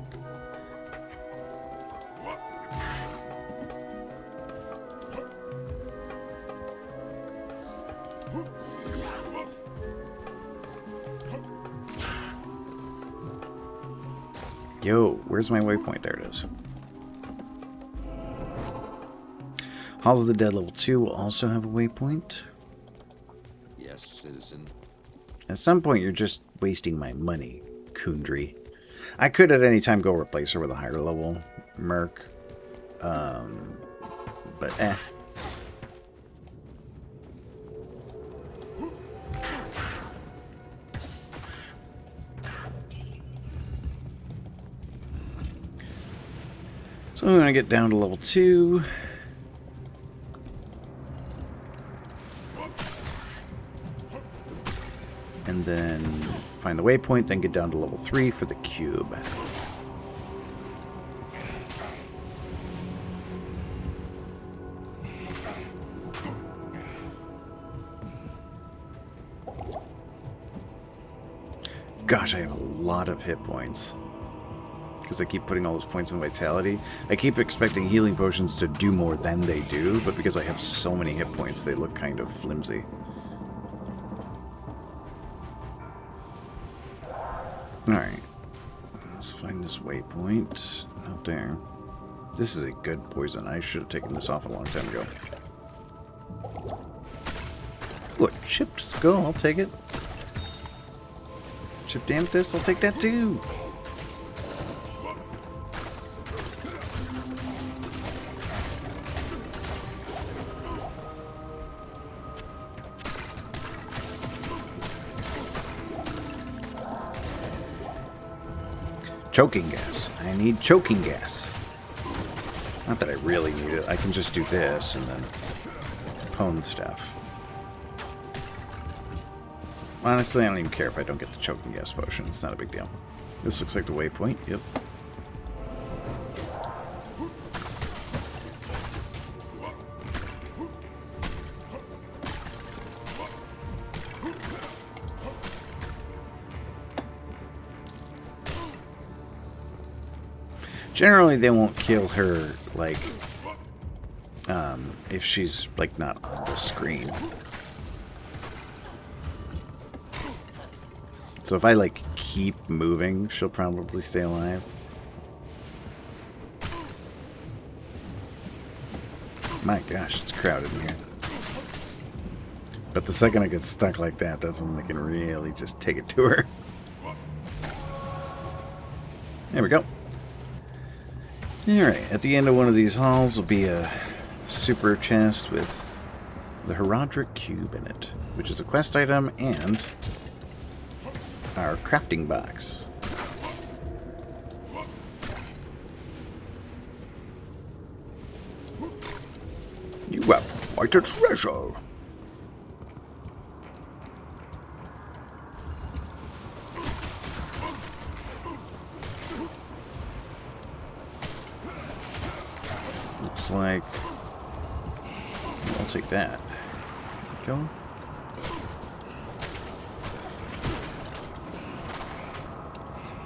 Yo, where's my waypoint? There it is. Halls of the Dead level 2 will also have a waypoint. Yes, citizen. At some point, you're just wasting my money, Kundry. I could at any time go replace her with a higher level merc. But eh. So I'm going to get down to level 2. And then find the waypoint, then get down to level 3 for the cube. Gosh, I have a lot of hit points. Because I keep putting all those points in vitality. I keep expecting healing potions to do more than they do, but because I have so many hit points, they look kind of flimsy. Alright. Let's find this waypoint. Not there. This is a good poison. I should have taken this off a long time ago. What? Chipped skull? I'll take it. Chipped amethyst? I'll take that too. Choking gas. I need choking gas. Not that I really need it. I can just do this and then pwn stuff. Honestly, I don't even care if I don't get the choking gas potion. It's not a big deal. This looks like the waypoint. Yep. Generally, they won't kill her, like, if she's, like, not on the screen. So if I, like, keep moving, she'll probably stay alive. My gosh, it's crowded in here. But the second I get stuck like that, that's when I can really just take it to her. There we go. Alright, at the end of one of these halls will be a super chest with the Heraldric Cube in it, which is a quest item and our crafting box. You have quite a treasure. Looks like I'll take that. Go.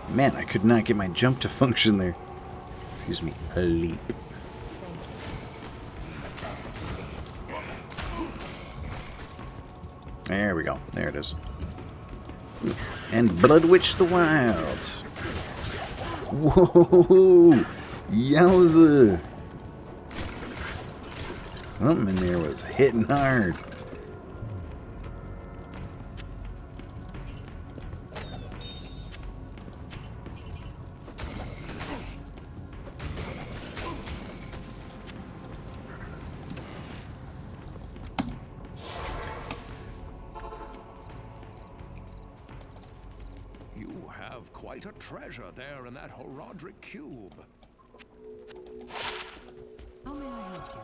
Man, I could not get my jump to function there. Excuse me, a leap. There we go. There it is. And Blood Witch the Wild. Whoa! Yowza! Something in there was hitting hard. You have quite a treasure there in that Heraldric cube. How may I help you?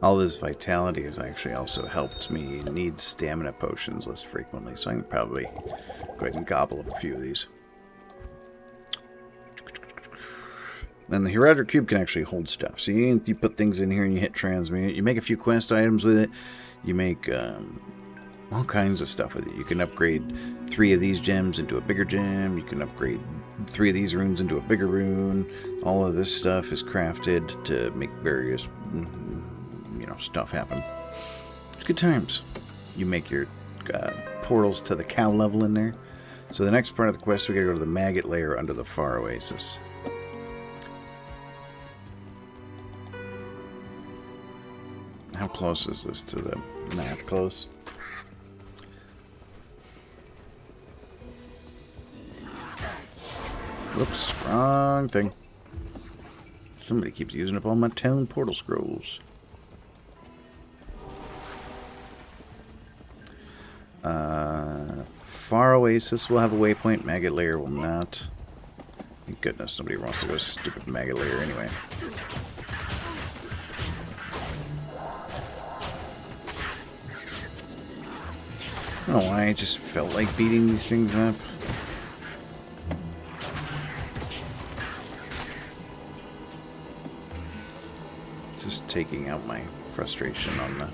All this vitality has actually also helped me need stamina potions less frequently, so I can probably go ahead and gobble up a few of these. And the Heraldric Cube can actually hold stuff. So you put things in here and you hit transmute. You make a few quest items with it. You make all kinds of stuff with it. You can upgrade 3 of these gems into a bigger gem. You can upgrade 3 of these runes into a bigger rune. All of this stuff is crafted to make various, stuff happen. It's good times. You make your portals to the cow level in there. So the next part of the quest, we gotta go to the maggot lair under the Far Oasis. How close is this to the map? Close. Whoops, wrong thing. Somebody keeps using up all my town portal scrolls. Far Oasis will have a waypoint. Maggot Lair will not. Thank goodness nobody wants to go stupid Maggot Lair anyway. I don't know why, I just felt like beating these things up. Just taking out my frustration on the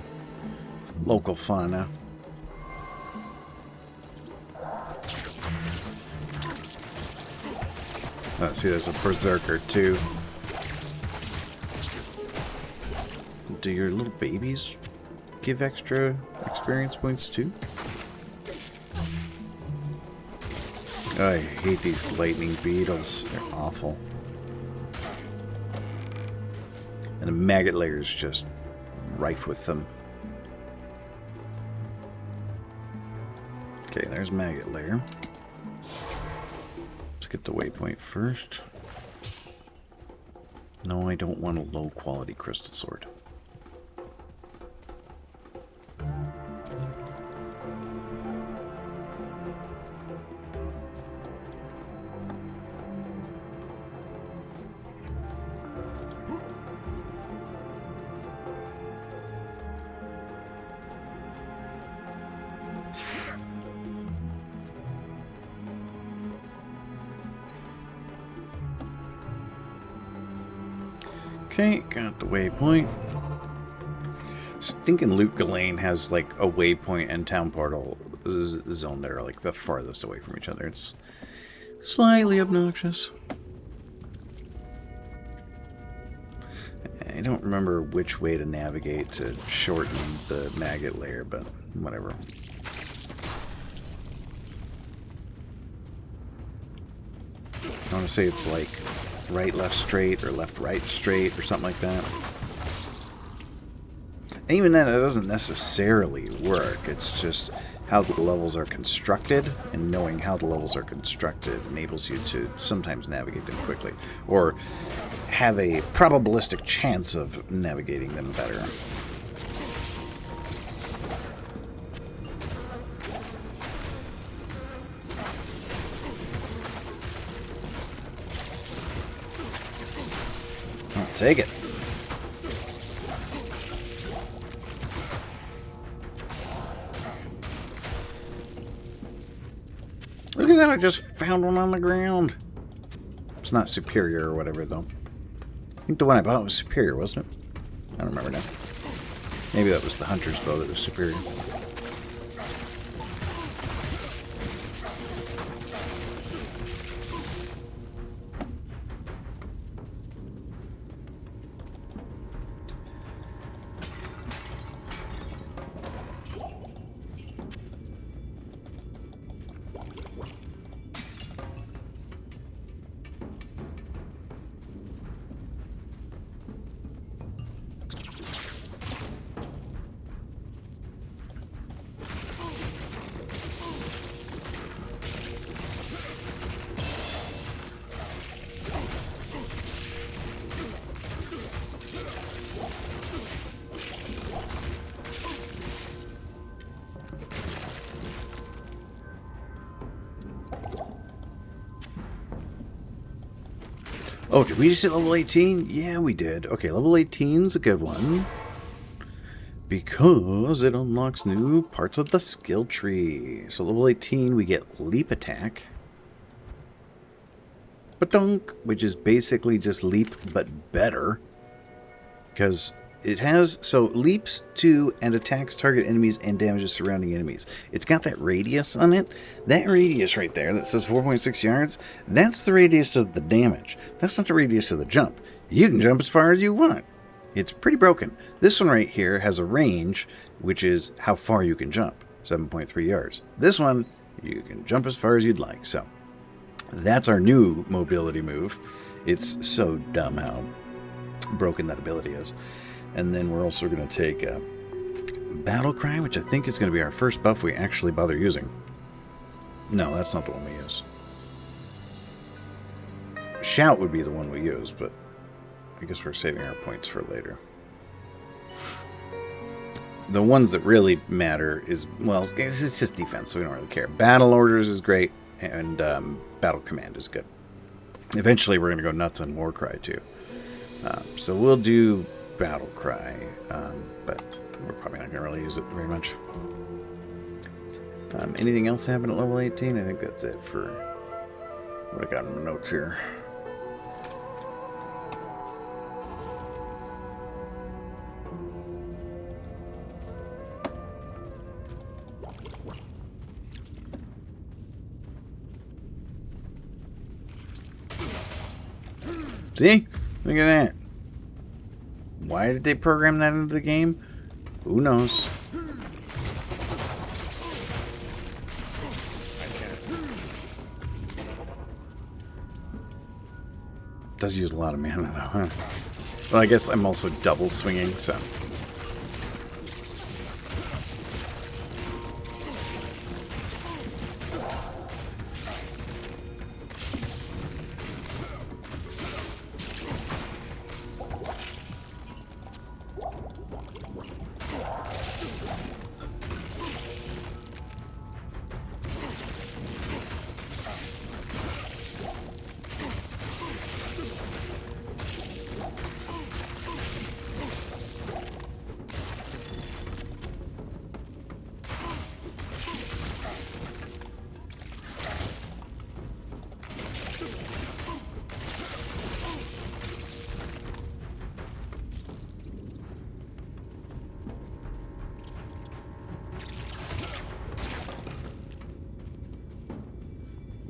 local fauna. Let's see, there's a berserker too. Do your little babies give extra experience points too? Oh, I hate these lightning beetles. They're awful. And the maggot layer is just rife with them. Okay, there's maggot layer. Let's get the waypoint first. No, I don't want a low quality crystal sword. Okay, got the waypoint. So thinking Loot Ghislaine has like a waypoint and town portal zone that are like the farthest away from each other. It's slightly obnoxious. I don't remember which way to navigate to shorten the maggot layer, but whatever. I want to say it's like right, left, straight, or left, right, straight, or something like that. And even then, it doesn't necessarily work. It's just how the levels are constructed, and knowing how the levels are constructed enables you to sometimes navigate them quickly, or have a probabilistic chance of navigating them better. I'll take it. Look at that, I just found one on the ground. It's not superior or whatever, though. I think the one I bought was superior, wasn't it? I don't remember now. Maybe that was the hunter's bow that was superior. Oh, did we just hit level 18? Yeah, we did. Okay, level 18's a good one. Because it unlocks new parts of the skill tree. So level 18, we get leap attack. Ba-dunk, which is basically just leap, but better. Because it has, so leaps to and attacks target enemies and damages surrounding enemies. It's got that radius on it. That radius right there that says 4.6 yards, that's the radius of the damage. That's not the radius of the jump. You can jump as far as you want. It's pretty broken. This one right here has a range, which is how far you can jump, 7.3 yards. This one, you can jump as far as you'd like. So that's our new mobility move. It's so dumb how broken that ability is. And then we're also going to take Battle Cry, which I think is going to be our first buff we actually bother using. No, that's not the one we use. Shout would be the one we use, but I guess we're saving our points for later. The ones that really matter is, well, it's just defense, so we don't really care. Battle Orders is great, and Battle Command is good. Eventually, we're going to go nuts on War Cry, too. So we'll do Battle Cry, but we're probably not going to really use it very much. Anything else happen at level 18? I think that's it for what I got in the notes here. See? Look at that. Why did they program that into the game? Who knows? Does use a lot of mana though, huh? Well, I guess I'm also double swinging, so.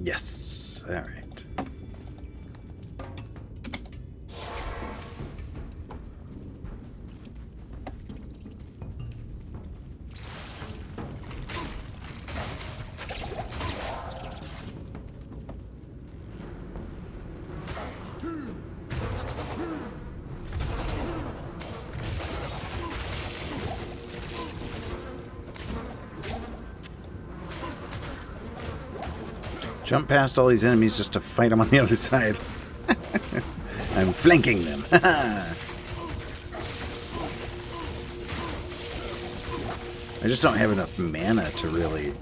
Yes. All right. Jump past all these enemies just to fight them on the other side. I'm flanking them. I just don't have enough mana to really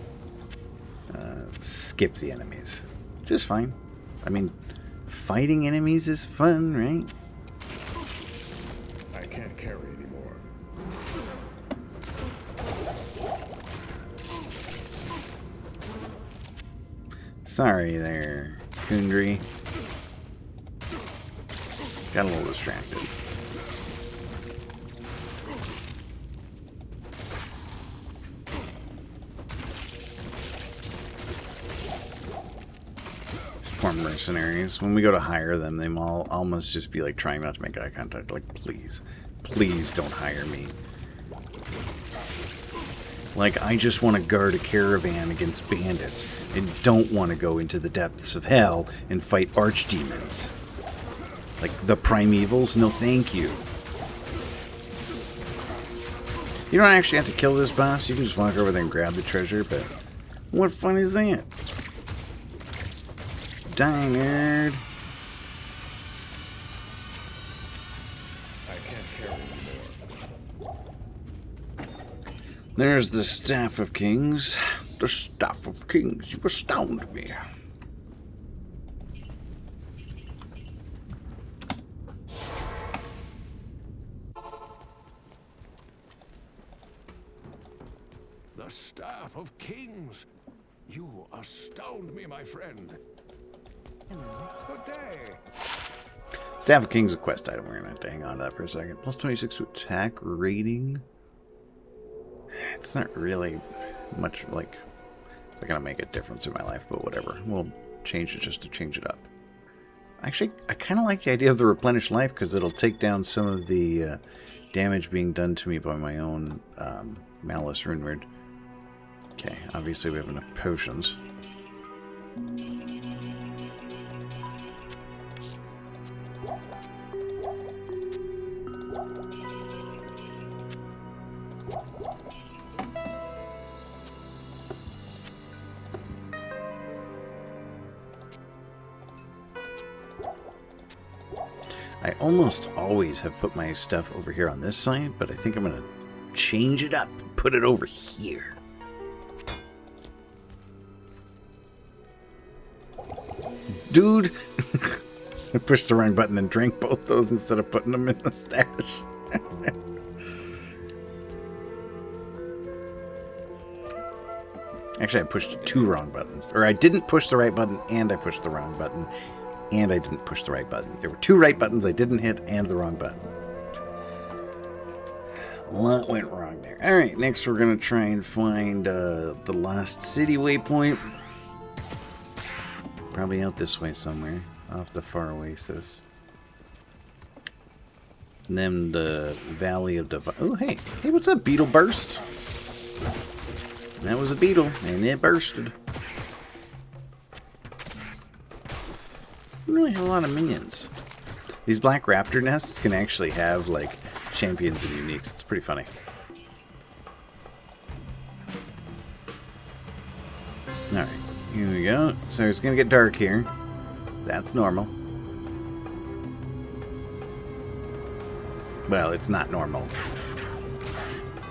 skip the enemies. Just fine. I mean, fighting enemies is fun, right? I can't carry anymore. Sorry there, Kundry. Got a little distracted. These poor mercenaries. When we go to hire them, they all almost just be like trying not to make eye contact. Like, please, please don't hire me. Like, I just want to guard a caravan against bandits and don't want to go into the depths of hell and fight archdemons. Like the primevals? No, thank you. You don't actually have to kill this boss. You can just walk over there and grab the treasure, but what fun is that? Die, nerd. I can't carry anymore. There's the Staff of Kings. The Staff of Kings. You astound me. The Staff of Kings. You astound me, my friend. Hello. Good day. Staff of Kings is a quest item. We're going to have to hang on to that for a second. Plus 26 to attack rating. It's not really much like... It's not going to make a difference in my life, but whatever. We'll change it just to change it up. Actually, I kind of like the idea of the replenished life because it'll take down some of the damage being done to me by my own Malice Runeward. Okay, obviously we have enough potions. I almost always have put my stuff over here on this side, but I think I'm going to change it up and put it over here. Dude! I pushed the wrong button and drank both those instead of putting them in the stash. Actually, I pushed two wrong buttons. Or I didn't push the right button, and I pushed the wrong button. And I didn't push the right button. There were two right buttons I didn't hit, and the wrong button. A lot went wrong there. Alright, next we're going to try and find the Lost City waypoint. Probably out this way somewhere, off the far oasis. And then the Valley of Divine... Oh, hey. Hey, what's up, Beetle Burst? That was a beetle, and it bursted. We really have a lot of minions. These black raptor nests can actually have, like, champions and uniques. It's pretty funny. Alright, here we go. So it's going to get dark here. That's normal. Well, it's not normal.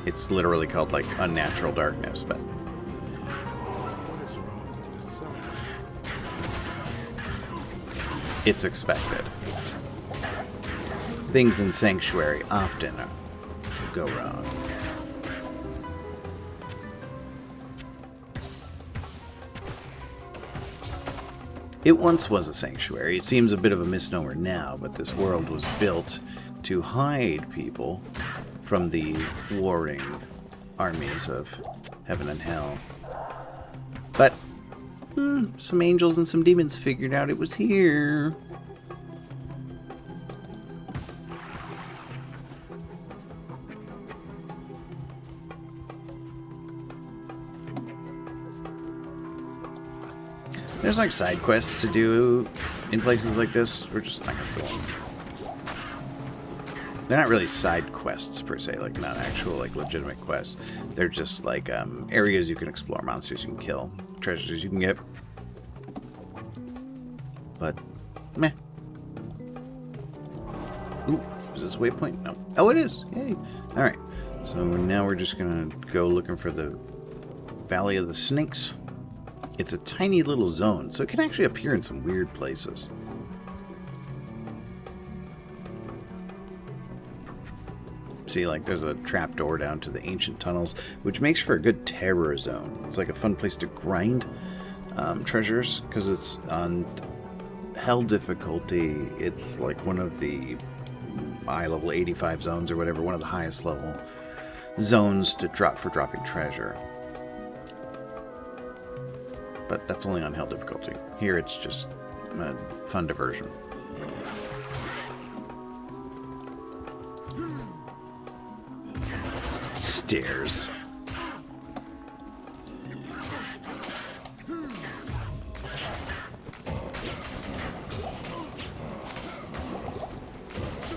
It's literally called, like, unnatural darkness, but... What is wrong with the sun? It's expected. Things in Sanctuary often go wrong. It once was a sanctuary. It seems a bit of a misnomer now, but this world was built to hide people from the warring armies of heaven and hell. But some angels and some demons figured out it was here. There's like side quests to do in places like this. We're just not gonna go on. They're not really side quests per se, like not actual like legitimate quests. They're just like areas you can explore, monsters you can kill, treasures you can get. but meh. Ooh, is this a waypoint? No. Oh, it is. Yay. All right. So now we're just going to go looking for the Valley of the Snakes. It's a tiny little zone, so it can actually appear in some weird places. See, like, there's a trapdoor down to the ancient tunnels, which makes for a good terror zone. It's like a fun place to grind treasures, because it's on hell difficulty. It's like one of the eye level 85 zones or whatever, one of the highest level zones to drop for dropping treasure. But that's only on hell difficulty. Here it's just a fun diversion. Stairs.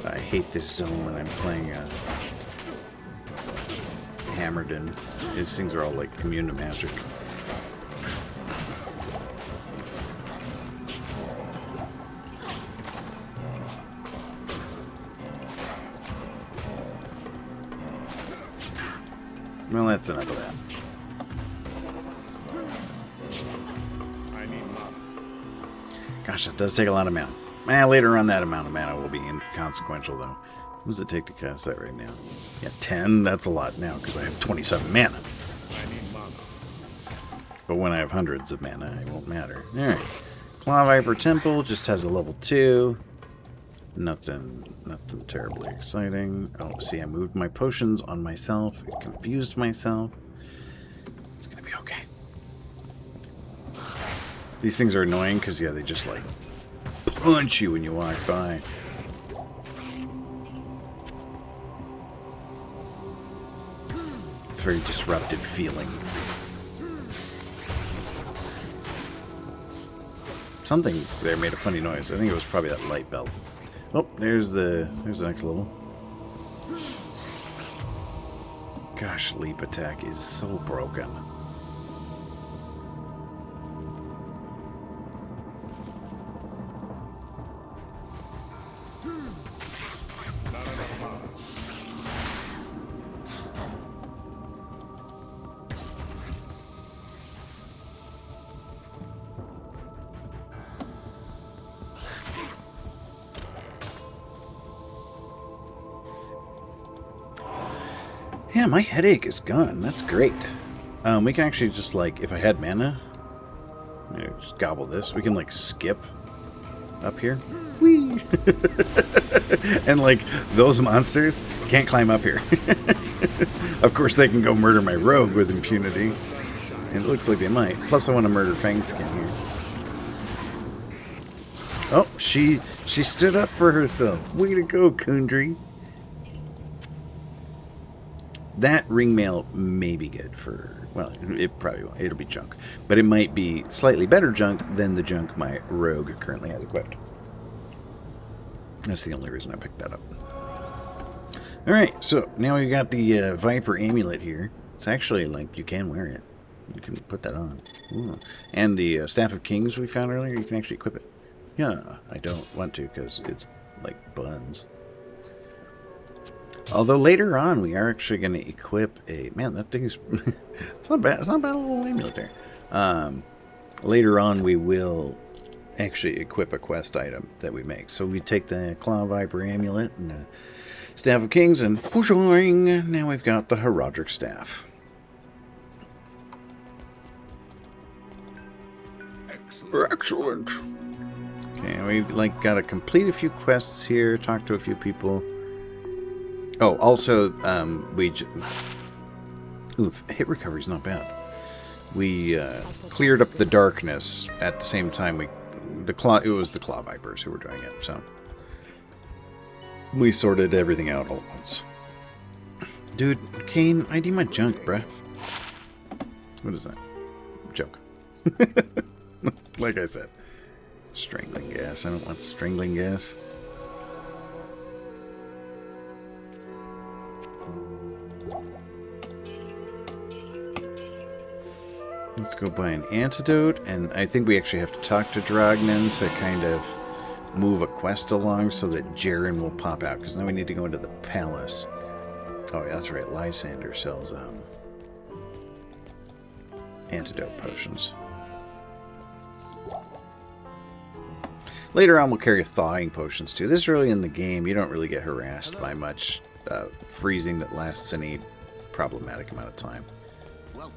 I hate this zone when I'm playing Hammerden. These things are all like immune to magic. Well, that's enough of that. Gosh, that does take a lot of mana. Later on, that amount of mana will be inconsequential, though. What does it take to cast that right now? Yeah, 10. That's a lot now, because I have 27 mana. But when I have hundreds of mana, it won't matter. Alright. Claw Viper Temple just has a level 2. Nothing terribly exciting. Oh, see, I moved my potions on myself. It confused myself. It's gonna be okay. These things are annoying because, yeah, they just, like, punch you when you walk by. It's a very disruptive feeling. Something there made a funny noise. I think it was probably that light belt. Oh, there's the next level. Gosh, leap attack is so broken. Yeah, my headache is gone. That's great. We can actually just, like, if I had mana, just gobble this. We can, like, skip up here. Whee! And, like, those monsters can't climb up here. Of course, they can go murder my rogue with impunity. And it looks like they might. Plus, I want to murder Fangskin here. Oh, she stood up for herself. Way to go, Kundry. That ring mail may be good for, well, it probably won't. It'll be junk. But it might be slightly better junk than the junk my rogue currently has equipped. That's the only reason I picked that up. Alright, so now we've got the Viper Amulet here. It's actually, like, you can wear it. You can put that on. Ooh. And the Staff of Kings we found earlier, you can actually equip it. Yeah, I don't want to because it's like buns. Although later on, we are actually going to equip a... Man, that thing is... it's not bad. It's not a bad little amulet there. Later on, we will actually equip a quest item that we make. So we take the Claw Viper Amulet and the Staff of Kings and... Fooshing! Now we've got the Heraldric Staff. Excellent! Okay, we've like got to complete a few quests here, talk to a few people... Oh, also, oof, hit recovery's not bad. We cleared up the darkness at the same time it was the Claw Vipers who were doing it, so we sorted everything out all at once. Dude, Kane, I need my junk, bruh. What is that? Junk. Like I said, strangling gas. I don't want strangling gas. Let's go buy an antidote, and I think we actually have to talk to Dragnan to kind of move a quest along so that Jaren will pop out, because now we need to go into the palace. Oh, yeah, that's right. Lysander sells antidote potions. Later on, we'll carry thawing potions, too. This early in the game, you don't really get harassed by much freezing that lasts any problematic amount of time. Well,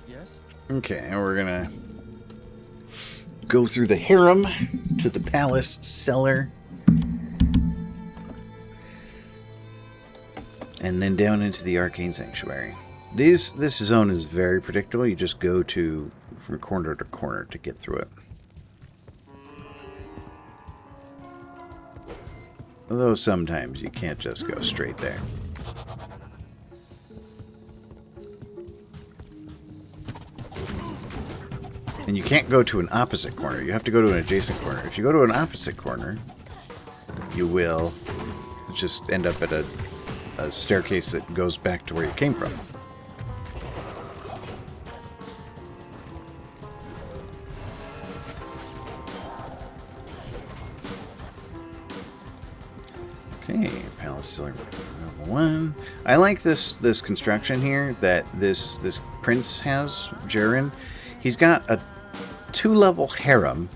yes? Okay, and we're gonna go through the harem to the palace cellar. And then down into the arcane sanctuary. This zone is very predictable. You just go from corner to corner to get through it. Although sometimes you can't just go straight there. And you can't go to an opposite corner. You have to go to an adjacent corner. If you go to an opposite corner, you will just end up at a staircase that goes back to where you came from. Okay, palace cellar level 1. I like this construction here that this prince has, Jaren. He's got a 2-level harem,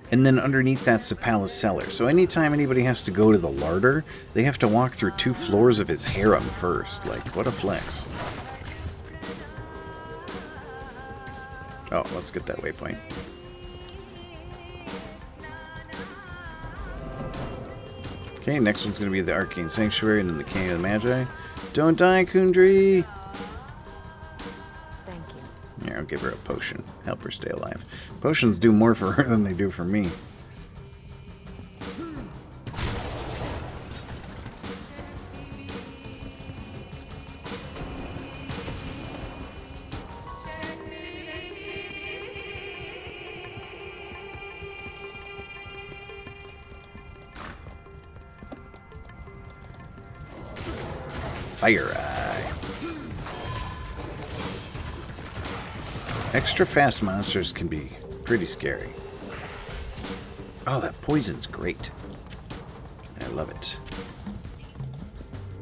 and then underneath that's the palace cellar. So anytime anybody has to go to the larder, they have to walk through 2 floors of his harem first. Like, what a flex. Oh, let's get that waypoint. Okay, next one's going to be the Arcane Sanctuary and then the Canyon of the Magi. Don't die, Kundry! Thank you. Here, I'll give her a potion. Help her stay alive. Potions do more for her than they do for me. Fire Eye. Extra fast monsters can be pretty scary. Oh, that poison's great. I love it.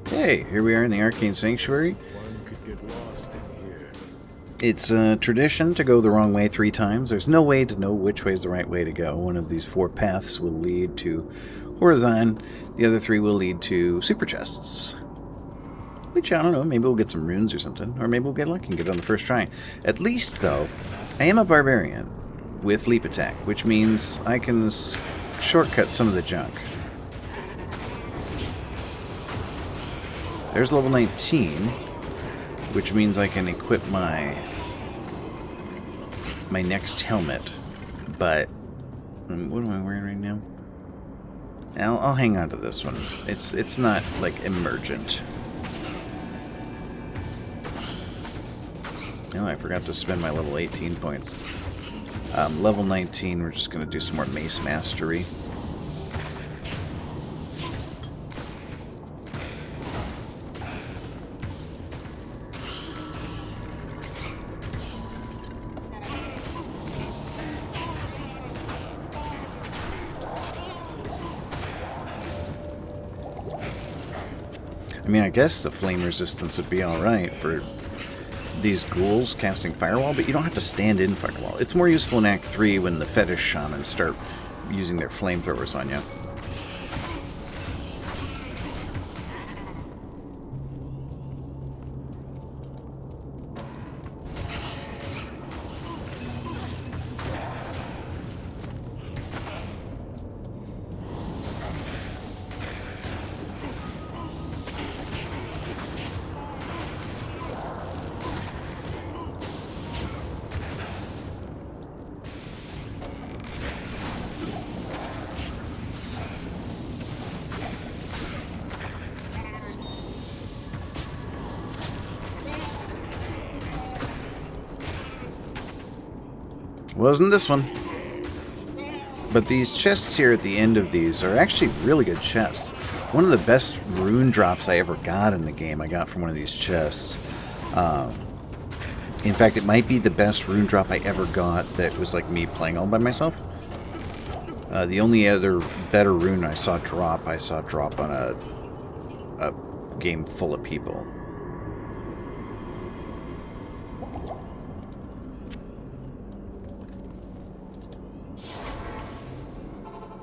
Hey, here we are in the Arcane Sanctuary. One could get lost in here. It's a tradition to go the wrong way 3 times. There's no way to know which way is the right way to go. One of these 4 paths will lead to Horizon. The other 3 will lead to super chests. Which, I don't know, maybe we'll get some runes or something. Or maybe we'll get lucky and get it on the first try. At least, though, I am a barbarian with leap attack, which means I can shortcut some of the junk. There's level 19, which means I can equip my next helmet. But, what am I wearing right now? I'll hang on to this one. It's not, like, emergent. Oh, I forgot to spend my level 18 points. Level 19, we're just going to do some more Mace Mastery. I mean, I guess the flame resistance would be alright for these ghouls casting Firewall, but you don't have to stand in Firewall. It's more useful in Act 3 when the Fetish Shamans start using their flamethrowers on you. Wasn't this one. But these chests here at the end of these are actually really good chests. One of the best rune drops I ever got in the game I got from one of these chests. In fact, it might be the best rune drop I ever got that was like me playing all by myself. The only other better rune I saw drop on a game full of people.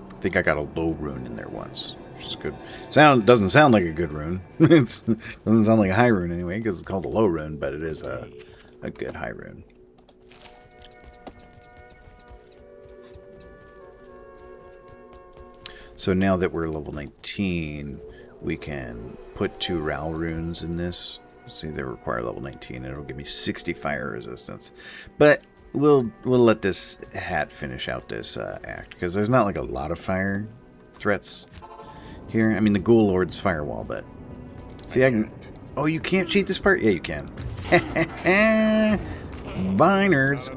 I think I got a low rune in there once, which is good. Doesn't sound like a good rune. It doesn't sound like a high rune anyway, because it's called a low rune, but it is a good high rune. So now that we're level 19, we can put 2 Ral runes in this. See, they require level 19, and it'll give me 60 fire resistance. But we'll let this hat finish out this act, because there's not like a lot of fire threats here. I mean, the Ghoul Lord's firewall, but see, I can. Oh, you can't cheat this part? Yeah, you can. Bye, nerds.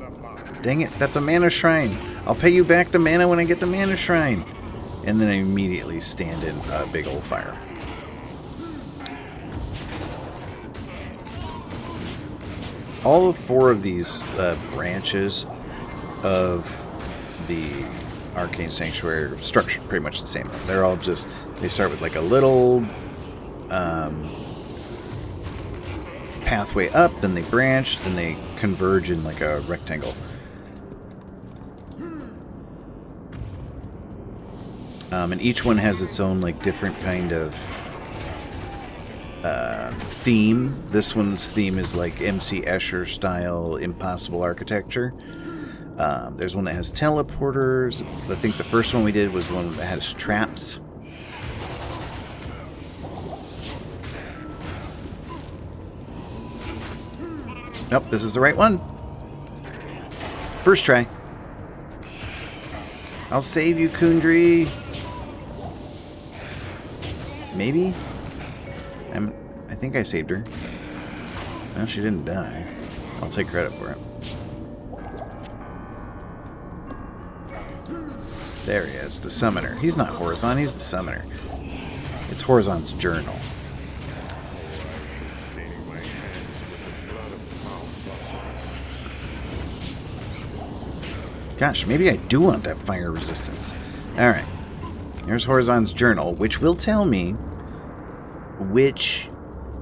Dang it, that's a mana shrine. I'll pay you back the mana when I get the mana shrine. And then I immediately stand in a big old fire. All 4 of these branches of the Arcane Sanctuary are structured pretty much the same. They're all just, they start with like a little pathway up, then they branch, then they converge in like a rectangle. And each one has its own like different kind of theme. This one's theme is like MC Escher style impossible architecture. There's one that has teleporters. I think the first one we did was the one that has traps. Nope, this is the right one. First try. I'll save you, Kundry. Maybe? I think I saved her. Well, she didn't die. I'll take credit for it. There he is, the summoner. He's not Horizon, he's the summoner. It's Horizon's journal. Gosh, maybe I do want that fire resistance. Alright. Here's Horizon's journal, which will tell me which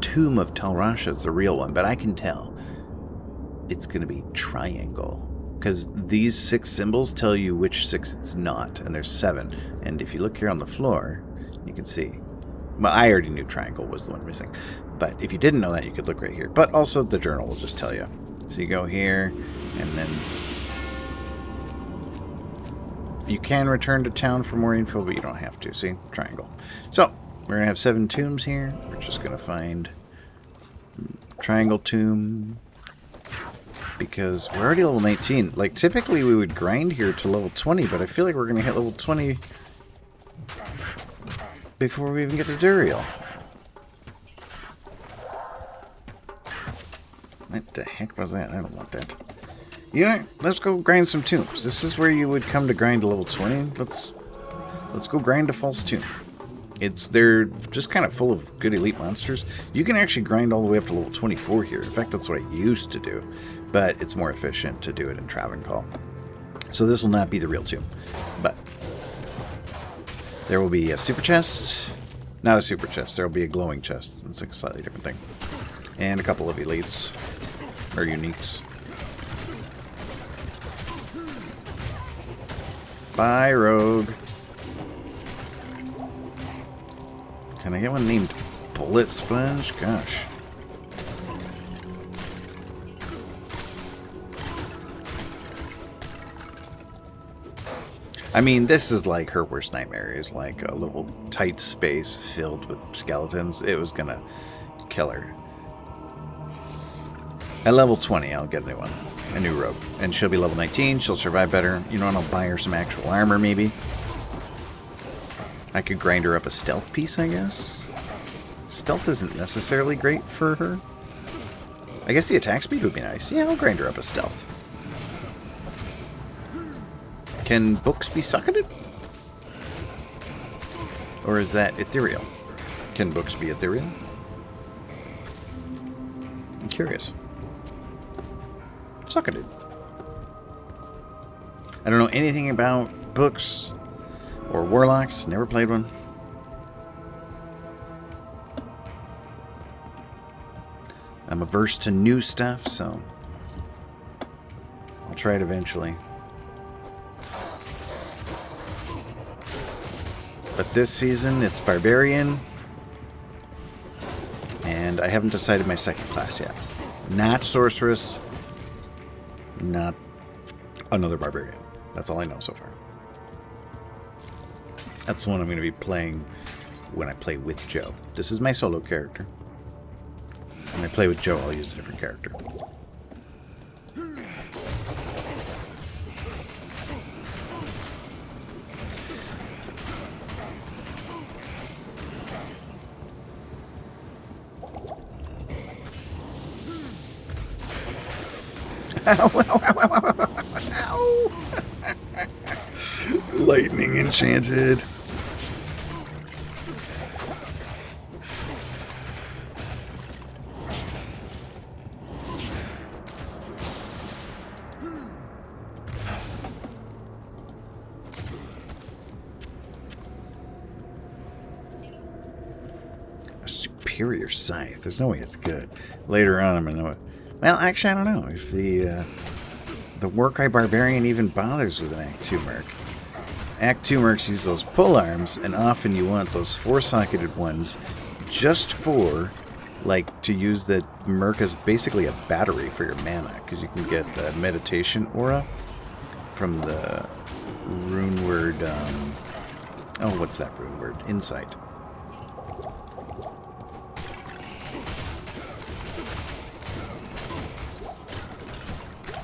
tomb of Tal Rasha is the real one, but I can tell it's going to be triangle. Because these 6 symbols tell you which 6 it's not, and there's 7. And if you look here on the floor, you can see. Well, I already knew triangle was the one missing. But if you didn't know that, you could look right here. But also the journal will just tell you. So you go here, and then you can return to town for more info, but you don't have to. See? Triangle. So, we're going to have 7 tombs here. We're just going to find triangle tomb, because we're already level 19. Like, typically we would grind here to level 20, but I feel like we're going to hit level 20 before we even get to Duriel. What the heck was that? I don't want that. Yeah, let's go grind some tombs. This is where you would come to grind to level 20. Let's go grind a false tomb. They're just kind of full of good elite monsters. You can actually grind all the way up to level 24 here. In fact, that's what I used to do. But it's more efficient to do it in Travancore. So this will not be the real tomb. But there will be a super chest. Not a super chest. There will be a glowing chest. It's like a slightly different thing. And a couple of elites. Or uniques. Bye, rogue. Can I get one named Bullet Sponge? Gosh. I mean, this is like her worst nightmare. Is like a little tight space filled with skeletons. It was gonna kill her. At level 20, I'll get a new one. A new rogue. And she'll be level 19. She'll survive better. You know, and I'll buy her some actual armor, maybe. I could grind her up a stealth piece, I guess. Stealth isn't necessarily great for her. I guess the attack speed would be nice. Yeah, I'll grind her up a stealth. Can books be sucketed? Or is that ethereal? Can books be ethereal? I'm curious. Suck it. I don't know anything about books or warlocks. Never played one. I'm averse to new stuff, so I'll try it eventually. But this season, it's Barbarian. And I haven't decided my second class yet. Not Sorceress. Not another Barbarian. That's all I know so far. That's the one I'm going to be playing when I play with Joe. This is my solo character. When I play with Joe, I'll use a different character. Ow. Lightning enchanted. A superior scythe. There's no way it's good. Later on, I'm gonna know it. Well, actually, I don't know if the Warcry Barbarian even bothers with an Act 2 Merc. Act 2 Mercs use those pull arms, and often you want those four-socketed ones just for, like, to use the Merc as basically a battery for your mana, because you can get the meditation aura from the rune word, oh, what's that rune word? Insight.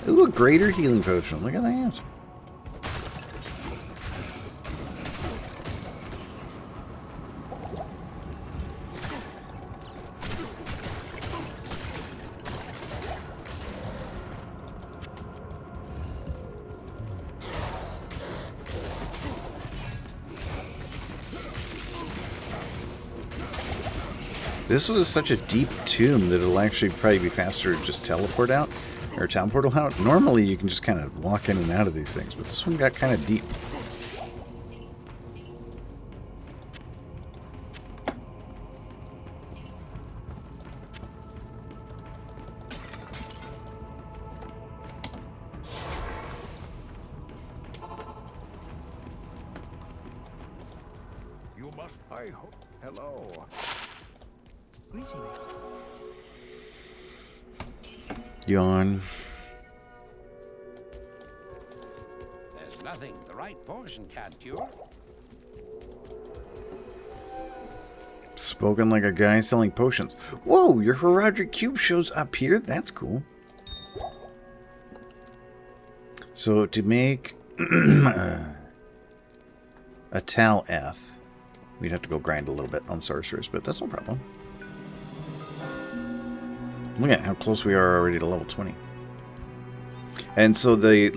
Ooh, a greater healing potion. Look at that. This was such a deep tomb that it'll actually probably be faster to just teleport out. Or town portal out. Normally you can just kind of walk in and out of these things, but this one got kind of deep. You must. I hope. Hello. Greetings. Yawn. There's nothing the right potion can't cure. Spoken like a guy selling potions. Whoa, your Heraldric Cube shows up here? That's cool. So to make a Tal Eth, we'd have to go grind a little bit on Sorcerers, but that's no problem. Look at how close we are already to level 20. And so the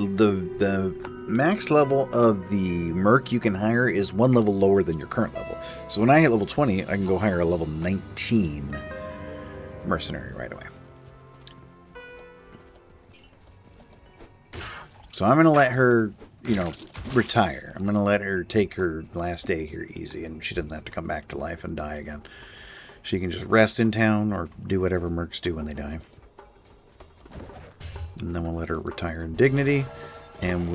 max level of the Merc you can hire is one level lower than your current level. So when I hit level 20, I can go hire a level 19 mercenary right away. So I'm going to let her, you know, retire. I'm going to let her take her last day here easy, and she doesn't have to come back to life and die again. She can just rest in town or do whatever mercs do when they die. And then we'll let her retire in dignity. And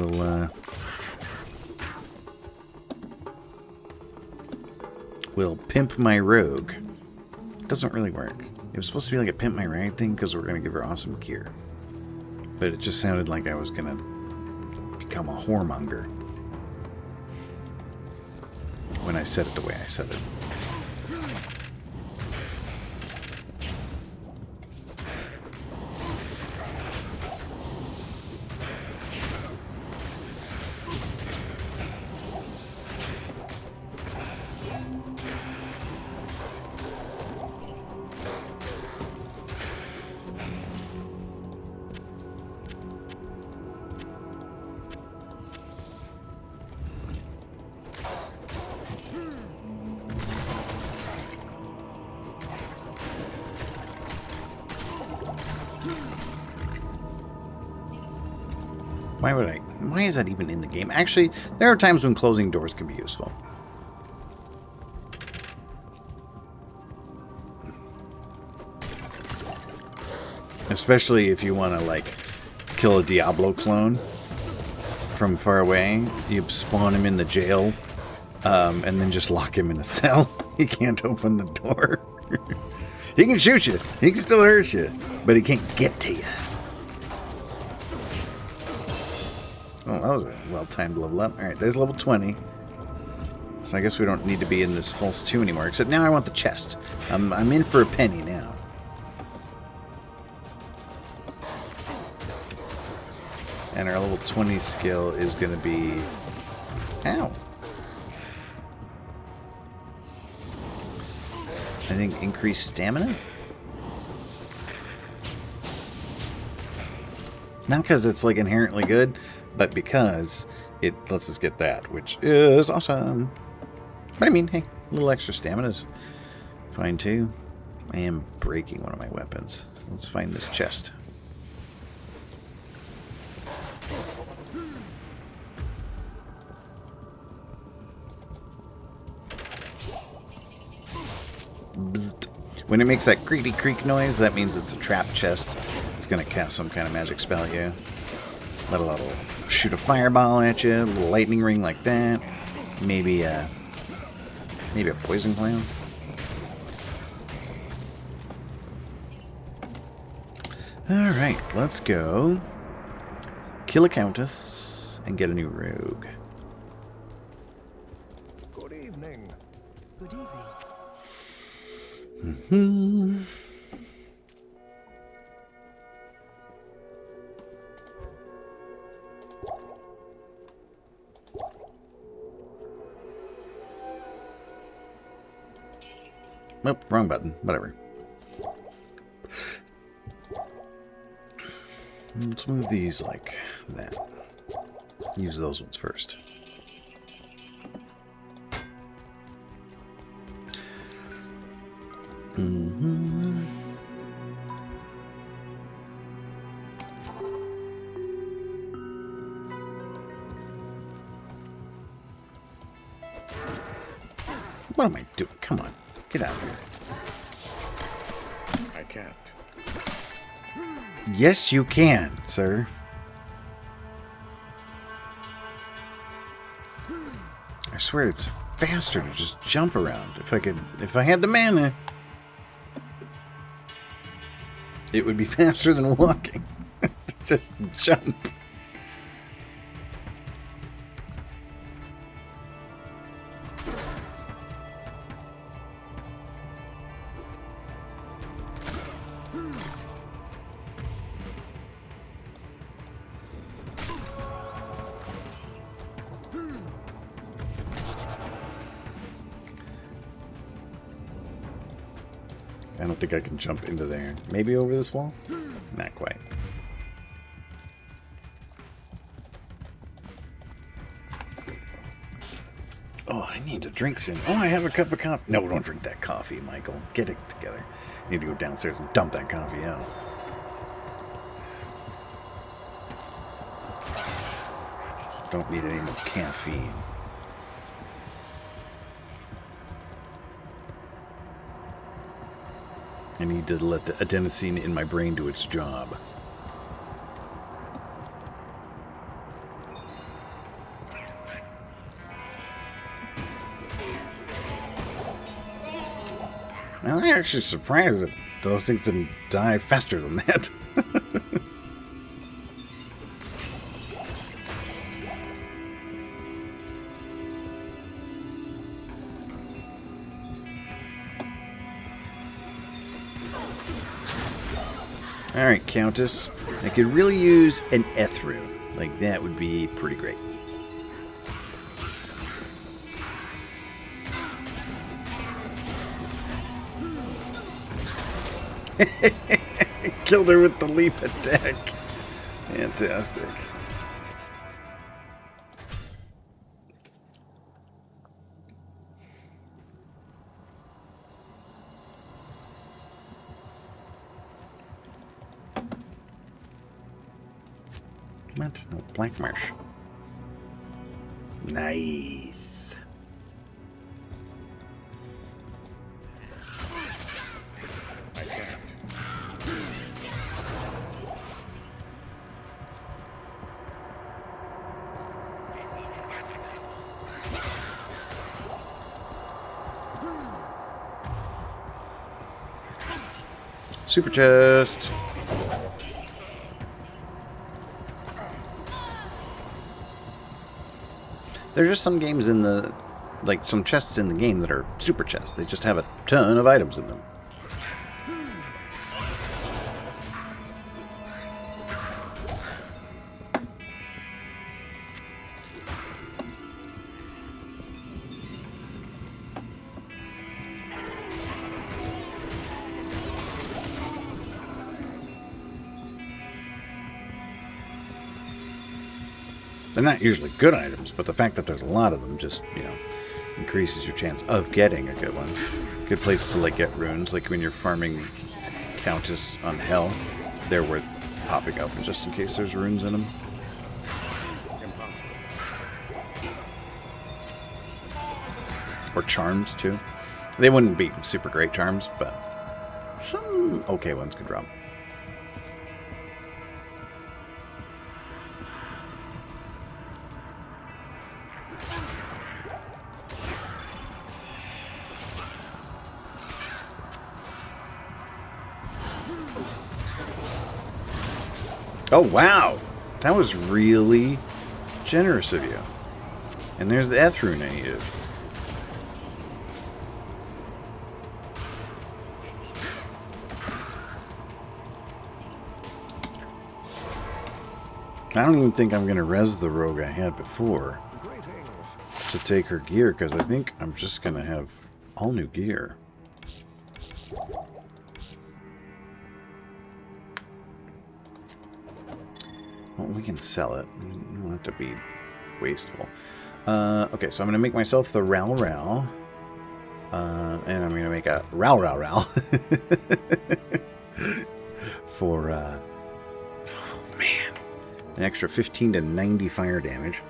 we'll pimp my rogue. It doesn't really work. It was supposed to be like a pimp my rag thing because we're going to give her awesome gear. But it just sounded like I was going to become a whoremonger when I said it the way I said it. Why is that even in the game? Actually, there are times when closing doors can be useful. Especially if you want to, like, kill a Diablo clone from far away. You spawn him in the jail, and then just lock him in a cell. He can't open the door. He can shoot you. He can still hurt you. But he can't get to you. Oh, that was a well-timed level up. Alright, there's level 20. So I guess we don't need to be in this False 2 anymore. Except now I want the chest. I'm in for a penny now. And our level 20 skill is going to be... Ow. I think increased stamina? Not because it's like inherently good, but because it lets us get that, which is awesome. But I mean, hey, a little extra stamina is fine too. I am breaking one of my weapons. So let's find this chest. Bzzzt. When it makes that creaky creak noise, that means it's a trap chest. It's going to cast some kind of magic spell at you. It'll shoot a fireball at you, a little lightning ring like that. Maybe a poison cloud. Alright, let's go kill a countess and get a new rogue. Good evening. Good evening. Oh, wrong button. Whatever. Let's move these like that. Use those ones first. What am I doing? Come on. Get out of here. I can't. Yes, you can, sir. I swear it's faster to just jump around. If I had the mana, it would be faster than walking. Just jump. I don't think I can jump into there. Maybe over this wall? Not quite. Oh, I need to drink soon. Oh, I have a cup of coffee. No, don't drink that coffee, Michael. Get it together. I need to go downstairs and dump that coffee out. Don't need any more caffeine. I need to let the adenosine in my brain do its job. Now, I'm actually surprised that those things didn't die faster than that. Alright, Countess. I could really use an Eth rune. Like, that would be pretty great. Killed her with the leap attack. Fantastic. What? No, black marsh. Nice. Super chest. There's just some games in the, like some chests in the game that are super chests. They just have a ton of items in them. They're not usually good items, but the fact that there's a lot of them just, you know, increases your chance of getting a good one. Good place to, like, get runes, like when you're farming Countess on Hell, they're worth popping up just in case there's runes in them. Impossible. Or charms, too. They wouldn't be super great charms, but some okay ones could drop. Oh, wow. That was really generous of you. And there's the Eth rune I needed. I don't even think I'm going to res the rogue I had before Greetings. to take her gear, because I think I'm just going to have all new gear. Well, we can sell it. We don't have to be wasteful. Okay, so I'm going to make myself the Ral Ral. And I'm going to make a Ral Ral Ral. For, oh man, an extra 15 to 90 fire damage.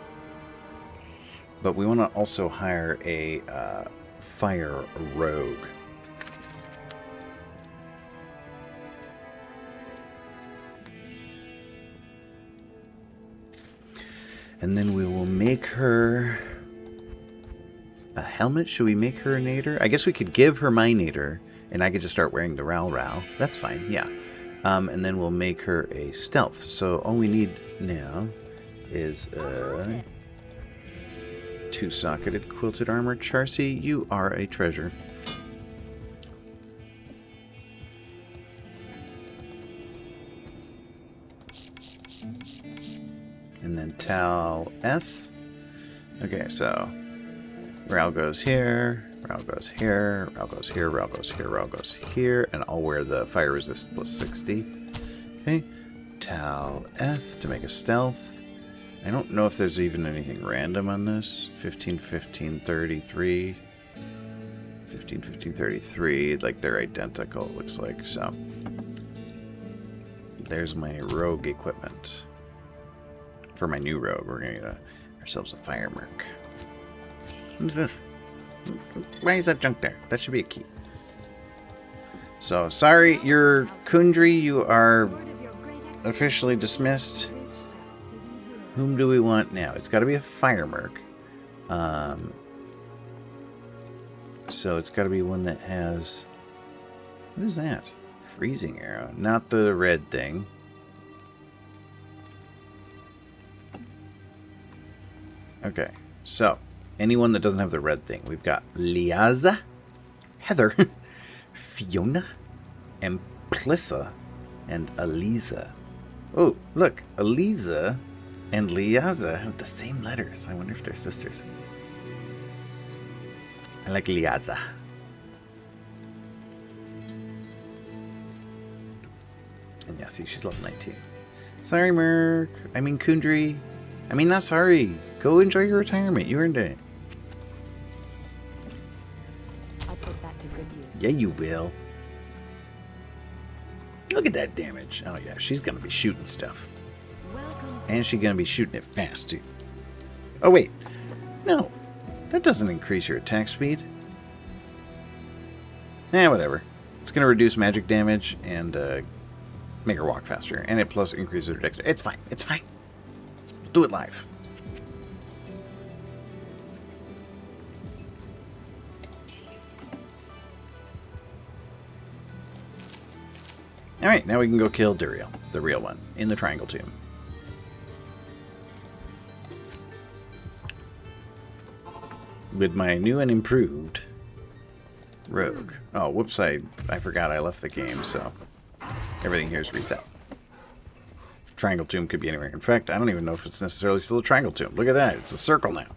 But we want to also hire a fire rogue. And then we will make her a helmet. Should we make her a nader? I guess we could give her my nader, and I could just start wearing the Ral Ral. That's fine, yeah. And then we'll make her a stealth. So all we need now is two-socketed quilted armor. Charcy, you are a treasure. And then Tal Eth. Okay, so Ral goes here, Ral goes here, Ral goes here, Ral goes here, Ral goes here, and I'll wear the fire resist plus 60. Okay, Tal Eth to make a stealth. I don't know if there's even anything random on this. 15, 15, 33. 15, 15, 33. Like they're identical, it looks like. So there's my rogue equipment. For my new rogue, we're going to get ourselves a fire merc. What's this? Why is that junk there? That should be a key. So, sorry, you're Kundry. You are officially dismissed. Whom do we want now? It's got to be a fire merc. So, it's got to be one that has... What is that? Freezing arrow. Not the red thing. Okay, so anyone that doesn't have the red thing, we've got Liaza, Heather, Fiona, Amplissa, and Eliza. Oh, look, Eliza and Liaza have the same letters. I wonder if they're sisters. I like Liaza. And yeah, see, she's level 19. Sorry, Merc. I mean, Kundry. I mean, not sorry. Go enjoy your retirement. You earned it. I'll put that to good use. Yeah, you will. Look at that damage. Oh, yeah. She's going to be shooting stuff. Welcome. And she's going to be shooting it fast, too. Oh, wait. No. That doesn't increase your attack speed. Whatever. It's going to reduce magic damage and make her walk faster. And it plus increases her dexterity. It's fine. It's fine. We'll do it live. Alright, now we can go kill Duriel, the real one, in the Triangle Tomb. With my new and improved rogue. Oh, whoops, I forgot I left the game, so everything here is reset. Triangle Tomb could be anywhere. In fact, I don't even know if it's necessarily still a Triangle Tomb. Look at that, it's a circle now.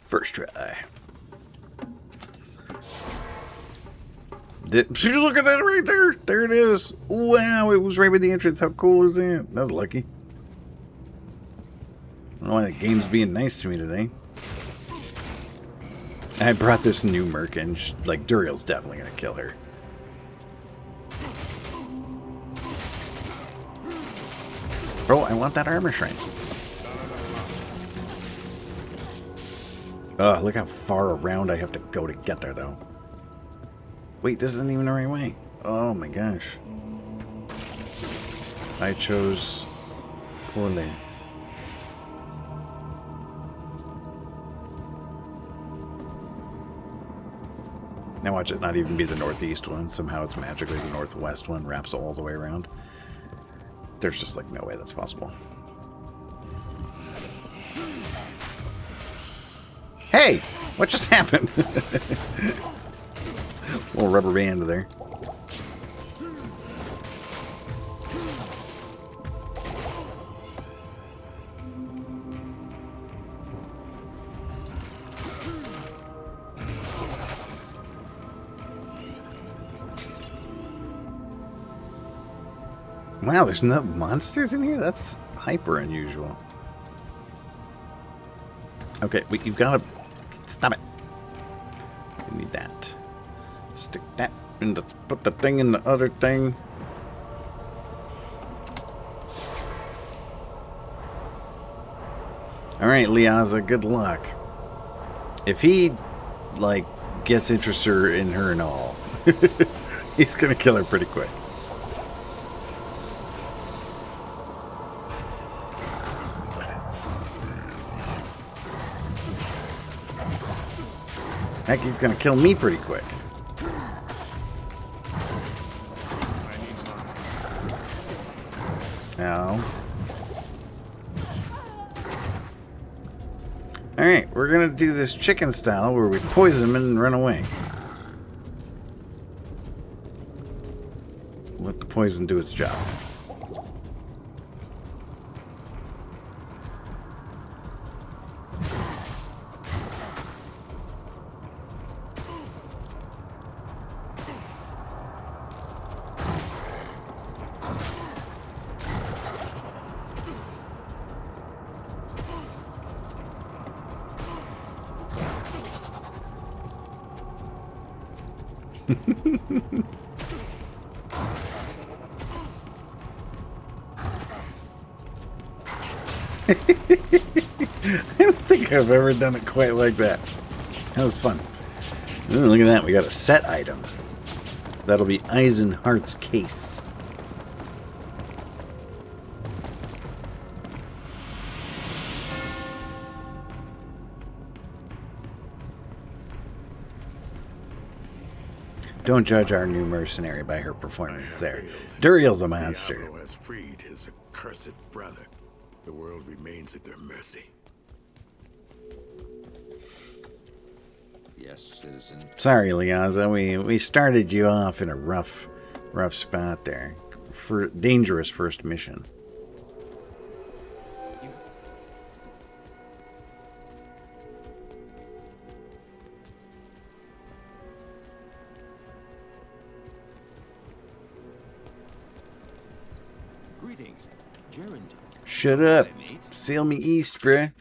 First try. Look at that right there. There it is. Wow, it was right by the entrance. How cool is that? That's lucky. I don't know why the game's being nice to me today. I brought this new merc in. Like, Duriel's definitely going to kill her. Oh, I want that armor shrine. Ugh, look how far around I have to go to get there, though. Wait, this isn't even the right way. Oh my gosh. I chose poorly. Now watch it not even be the northeast one. Somehow it's magically the northwest one. Wraps all the way around. There's just like no way that's possible. Hey! What just happened? Little rubber band there. Wow, there's no monsters in here? That's hyper unusual. Okay, wait, you've got to... Stop it. We need that. Stick that in the... Put the thing in the other thing. Alright, Liaza, good luck. If he, like, gets interested in her and all, he's gonna kill her pretty quick. Heck, he's gonna kill me pretty quick. Ow. Alright, we're gonna do this chicken style where we poison him and run away. Let the poison do its job. I don't think I've ever done it quite like that. That was fun. Ooh, look at that. We got a set item. That'll be Eisenhart's case. Don't judge our new mercenary by her performance there. Duriel's a monster. Diablo has freed his accursed brother. The world remains at their mercy. Yes, citizen. Sorry, Liaza. We started you off in a rough spot there. For dangerous first mission. Greetings, Gerund. Shut up. Sail me east, bruh.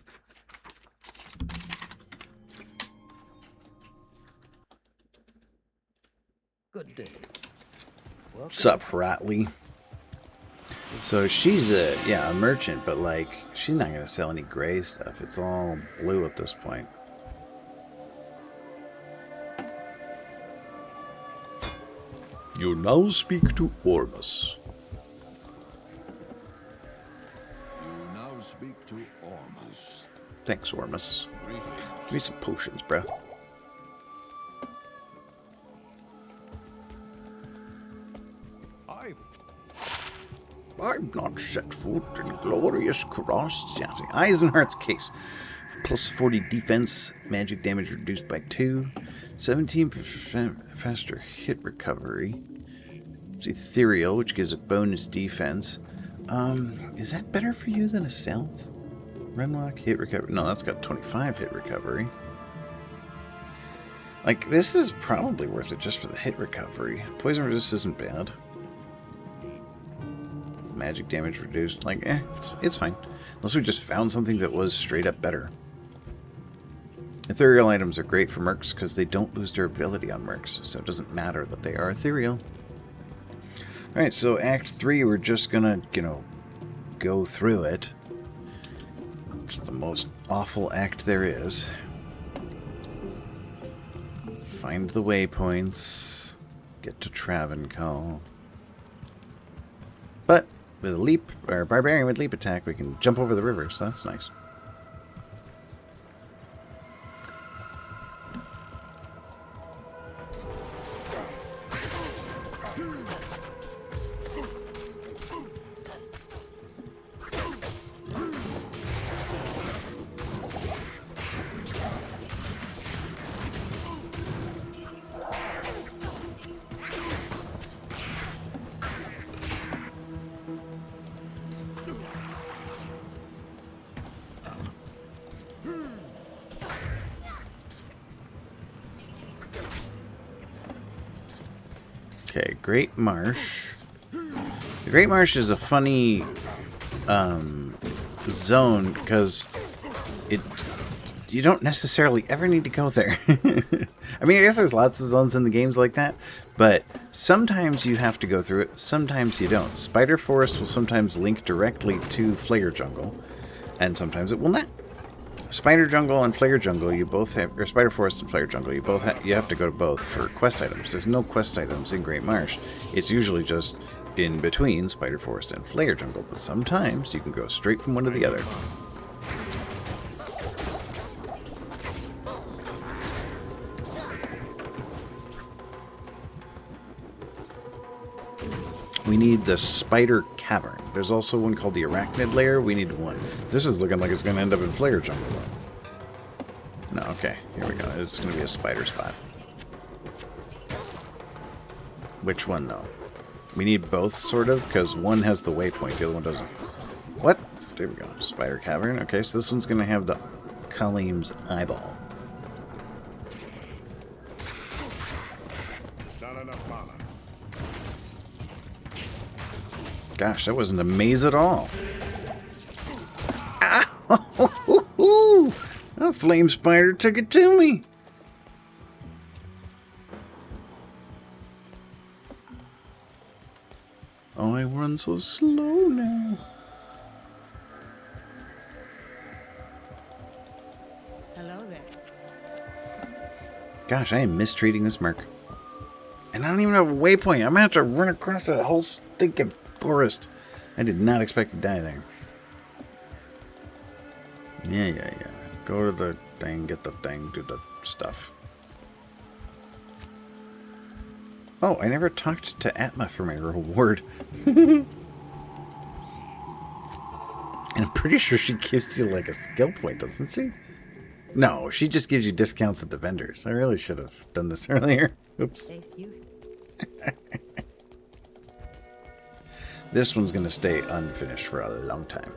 Good day. Sup, Ratley? So she's a merchant, but like she's not gonna sell any gray stuff. It's all blue at this point. You now speak to Ormus. You now speak to Ormus. Thanks, Ormus. Greetings. Give me some potions, bro. I've not set foot in glorious cross. Eisenhardt's case. Plus 40 defense, magic damage reduced by 2, 17% faster hit recovery. It's ethereal, which gives it bonus defense. Is that better for you than a stealth? Renlock, hit recovery. No, that's got 25 hit recovery. Like, this is probably worth it just for the hit recovery. Poison resist isn't bad. Magic damage reduced. Like, it's fine. Unless we just found something that was straight up better. Ethereal items are great for mercs because they don't lose durability on mercs, so it doesn't matter that they are ethereal. Alright, so Act 3, we're just gonna, go through it. It's the most awful act there is. Find the waypoints. Get to Travancore. But with a leap, or barbarian with leap attack, we can jump over the river, so that's nice. Okay, Great Marsh. The Great Marsh is a funny zone because you don't necessarily ever need to go there. I mean, I guess there's lots of zones in the games like that, but sometimes you have to go through it, sometimes you don't. Spider Forest will sometimes link directly to Flare Jungle, and sometimes it will not. Spider Jungle and Flare Jungle, you both have, or Spider Forest and Flare Jungle, you have to go to both for quest items. There's no quest items in Great Marsh. It's usually just in between Spider Forest and Flare Jungle, but sometimes you can go straight from one to the other. We need the Spider Cavern. There's also one called the Arachnid Lair. We need one. This is looking like it's going to end up in Flare Jungle. No, okay. Here we go. It's going to be a spider spot. Which one, though? We need both, sort of, because one has the waypoint, the other one doesn't. What? There we go. Spider Cavern. Okay, so this one's going to have the Kalim's Eyeball. Not enough mana. Gosh, that wasn't a maze at all. Ah! A flame spider took it to me. Oh, I run so slow now. Hello there. Gosh, I am mistreating this merc. And I don't even have a waypoint. I'm going to have to run across that whole stinking forest. I did not expect to die there. Yeah. Go to the thing, get the thing, do the stuff. Oh, I never talked to Atma for my reward. And I'm pretty sure she gives you like a skill point, doesn't she? No, she just gives you discounts at the vendors. I really should have done this earlier. Oops. This one's going to stay unfinished for a long time.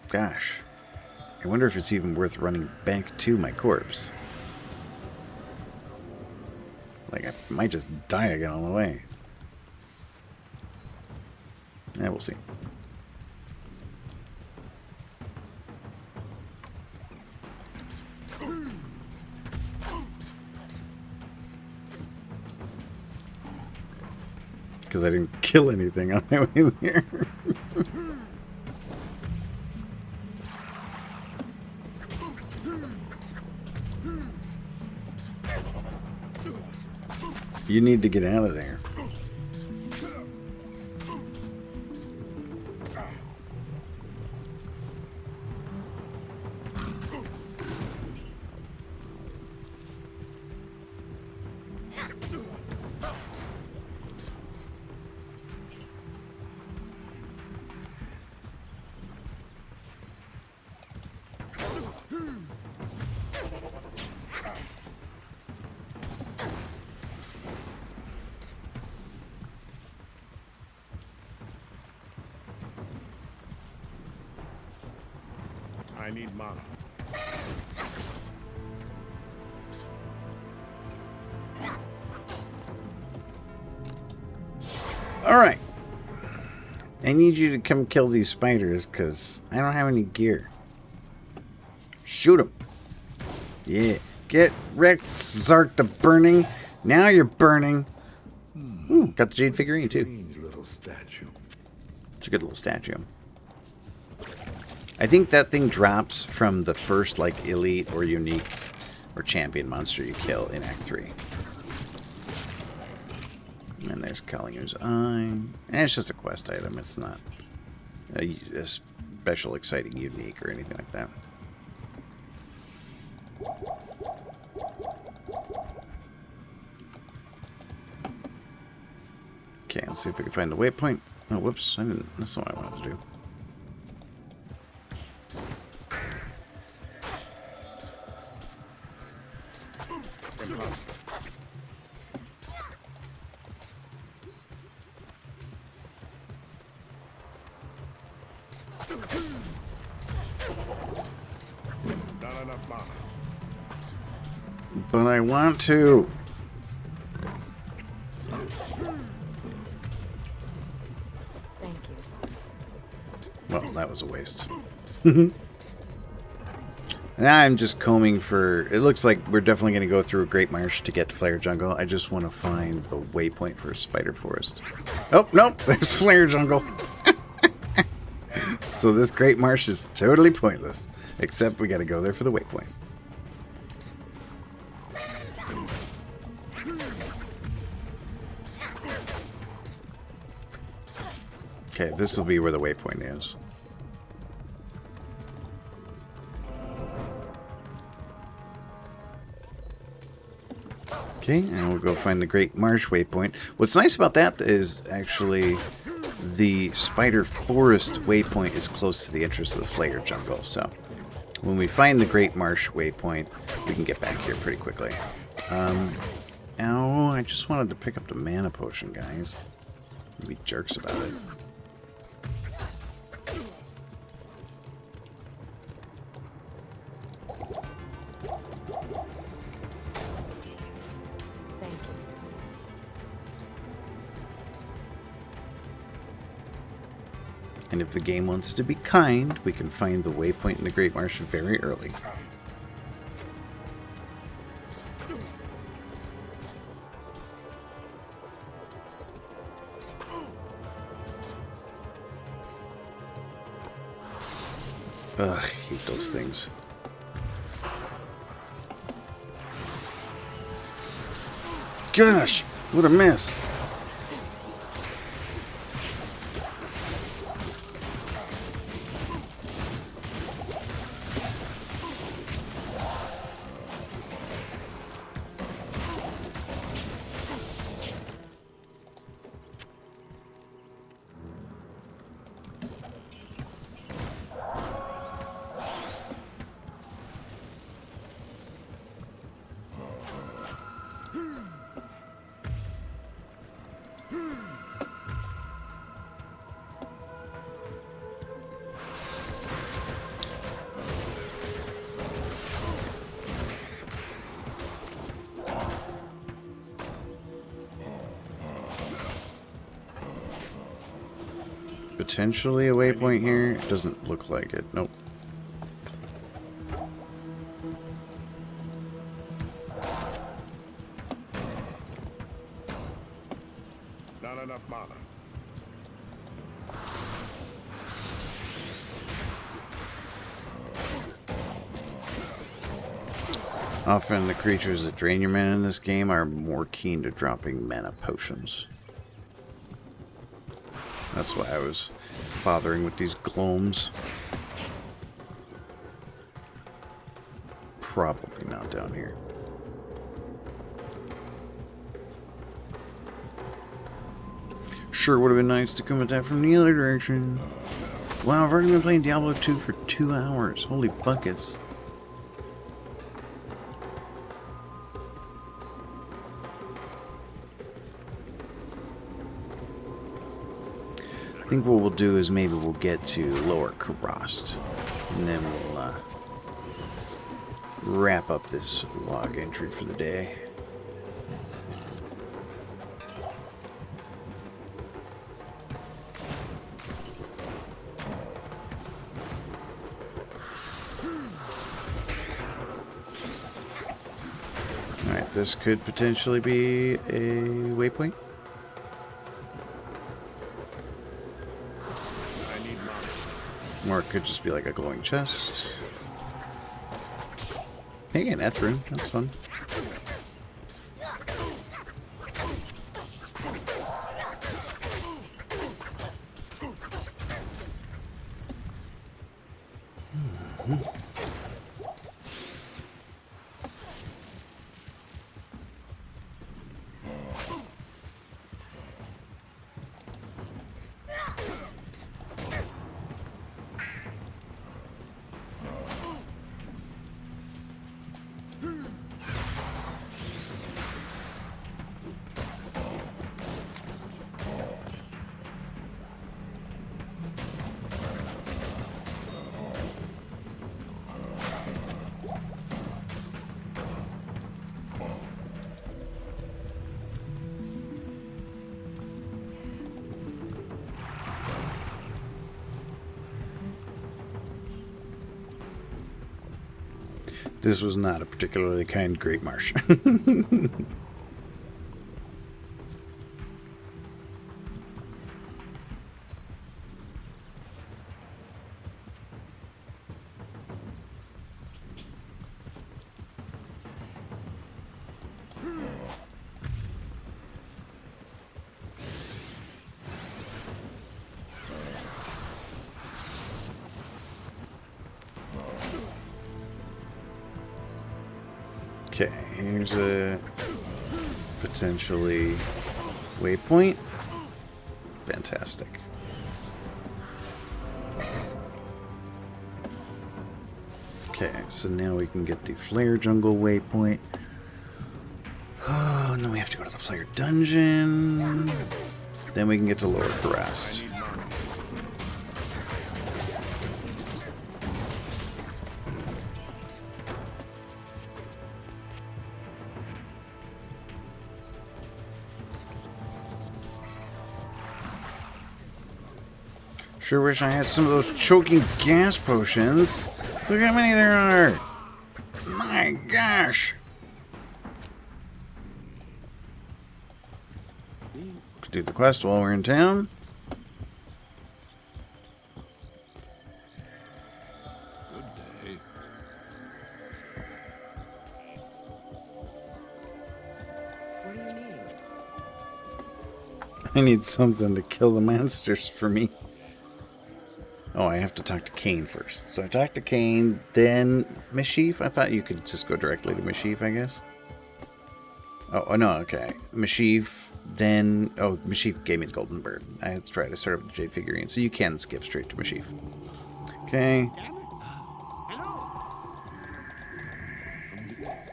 Gosh. I wonder if it's even worth running back to my corpse. Like, I might just die again on the way. Yeah, we'll see. because I didn't kill anything on my way there. You need to get out of there. I need mana. Alright. I need you to come kill these spiders because I don't have any gear. Shoot them. Yeah. Get wrecked, Zark the Burning. Now you're burning. Ooh, got the jade figurine too. Strange little statue. It's a good little statue. I think that thing drops from the first, like, elite or unique or champion monster you kill in Act 3. And there's Kalinger's Eye. And it's just a quest item. It's not a special, exciting, unique, or anything like that. Okay, let's see if we can find the waypoint. Oh, whoops. I didn't. That's not what I wanted to do. Not enough mana. But I want to. Thank you. Well, that was a waste. Now I'm just combing for... It looks like we're definitely going to go through a Great Marsh to get to Flare Jungle. I just want to find the waypoint for Spider Forest. Oh, nope. There's Flare Jungle. So this Great Marsh is totally pointless. Except we got to go there for the waypoint. Okay, this will be where the waypoint is. Okay, and we'll go find the Great Marsh waypoint. What's nice about that is actually the Spider Forest waypoint is close to the entrance of the Flare Jungle. So when we find the Great Marsh waypoint, we can get back here pretty quickly. Ow, I just wanted to pick up the mana potion, guys. Be jerks about it. Thank you. And if the game wants to be kind, we can find the waypoint in the Great Marsh very early. Ugh, I hate those things. Gosh, what a mess. Potentially a waypoint here. It doesn't look like it. Nope. Not enough mana. Often the creatures that drain your mana in this game are more keen to dropping mana potions. That's why I was bothering with these gloams. Probably not down here. Sure would have been nice to come at that from the other direction. Wow, I've already been playing Diablo 2 for 2 hours. Holy buckets. I think what we'll do is maybe we'll get to Lower Karast, and then we'll wrap up this log entry for the day. Alright, this could potentially be a waypoint. Or it could just be like a glowing chest. Hey, an Ethrune. That's fun. This was not a particularly kind Great Marsh. Okay, here's a potentially waypoint. Fantastic. Okay, so now we can get the Flare Jungle waypoint. Oh, and then we have to go to the Flare Dungeon. Then we can get to Lower Karast. Sure wish I had some of those choking gas potions. Look how many there are. My gosh. Let's do the quest while we're in town. Good day. What do you need? I need something to kill the monsters for me. Oh, I have to talk to Kane first. So I talked to Kane, then Mashif. I thought you could just go directly to Mashif, I guess. Oh no, okay. Mashif, then... Oh, Mashif gave me the golden bird. That's right, I started with the jade figurine. So you can skip straight to Mashif. Okay.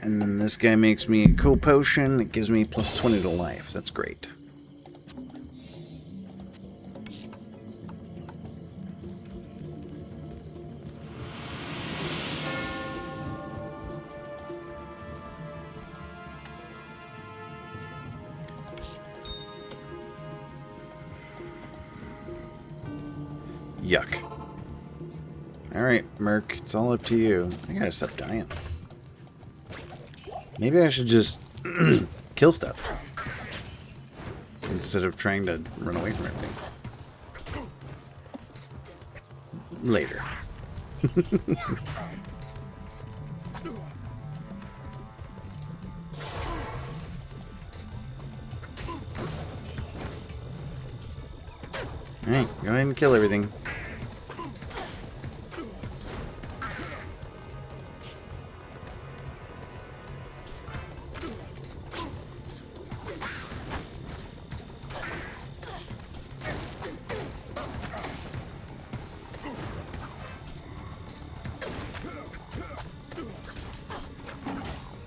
And then this guy makes me a cool potion. It gives me plus 20 to life. That's great. Yuck. Alright, Merc, it's all up to you. I gotta stop dying. Maybe I should just kill stuff. instead of trying to run away from everything. Later. Alright, go ahead and kill everything.